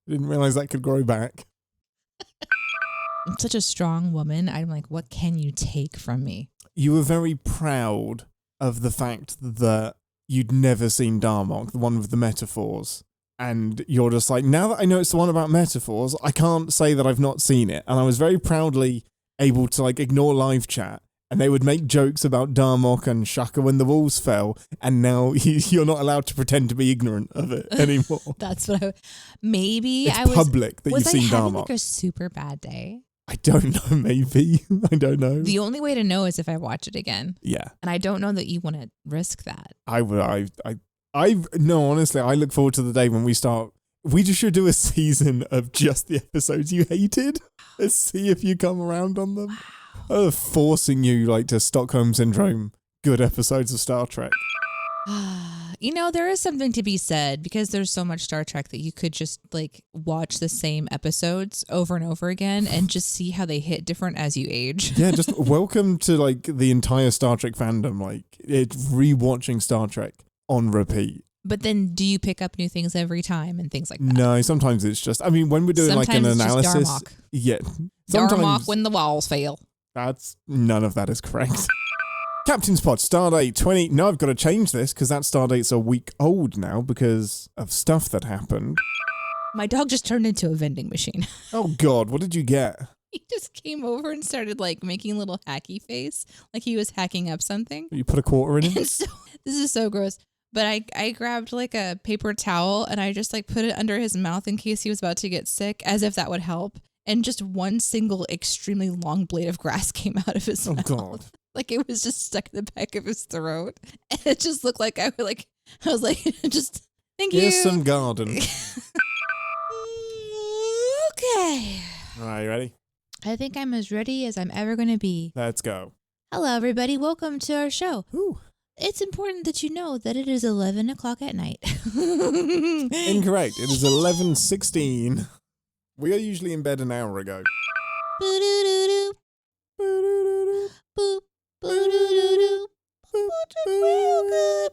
I didn't realize that could grow back. I'm such a strong woman. I'm like, what can you take from me? You were very proud of the fact that you'd never seen Darmok, the one with the metaphors. And you're just like, now that I know it's the one about metaphors, I can't say that I've not seen it. And I was very proudly able to like ignore live chat. And they would make jokes about Darmok and Shaka when the walls fell. And now you're not allowed to pretend to be ignorant of it anymore. That's what It's public that you've seen Darmok. Was I having Darmok. like a super bad day? I don't know, maybe. I don't know. The only way to know is if I watch it again. Yeah. And I don't know that you want to risk that. No, honestly, I look forward to the day when we start. We just should do a season of just the episodes you hated. Let's see if you come around on them. Wow. Forcing you like to Stockholm Syndrome good episodes of Star Trek. You know, there is something to be said because there's so much Star Trek that you could just like watch the same episodes over and over again and just see how they hit different as you age. Yeah, just welcome to like the entire Star Trek fandom. Like it's rewatching Star Trek on repeat. But then do you pick up new things every time and things like that? No, sometimes it's just, I mean, when we're doing sometimes like an it's analysis. Just Darmok. Yeah. Darmok when the walls fail. None of that is correct. Captain's Pod, Stardate 20. No, I've got to change this because that Stardate's a week old now because of stuff that happened. My dog just turned into a vending machine. Oh, God. What did you get? He just came over and started like making a little hacky face, like he was hacking up something. You put a quarter in it? And so, this is so gross. But I grabbed like a paper towel and I just like put it under his mouth in case he was about to get sick, as if that would help. And just one single extremely long blade of grass came out of his mouth. God. Like it was just stuck in the back of his throat. And it just looked like I was like, just thank you. Here's some garden. Okay. All right, you ready? I think I'm as ready as I'm ever going to be. Let's go. Hello, everybody. Welcome to our show. Ooh. It's important that you know that it is 11 o'clock at night. Incorrect. It is 11:16. We are usually in bed an hour ago. Boo-doo-doo-doo. Boop. Boo-doo-doo-doo. Real good.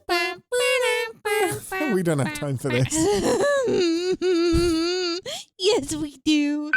We don't have time for this. Yes, we do.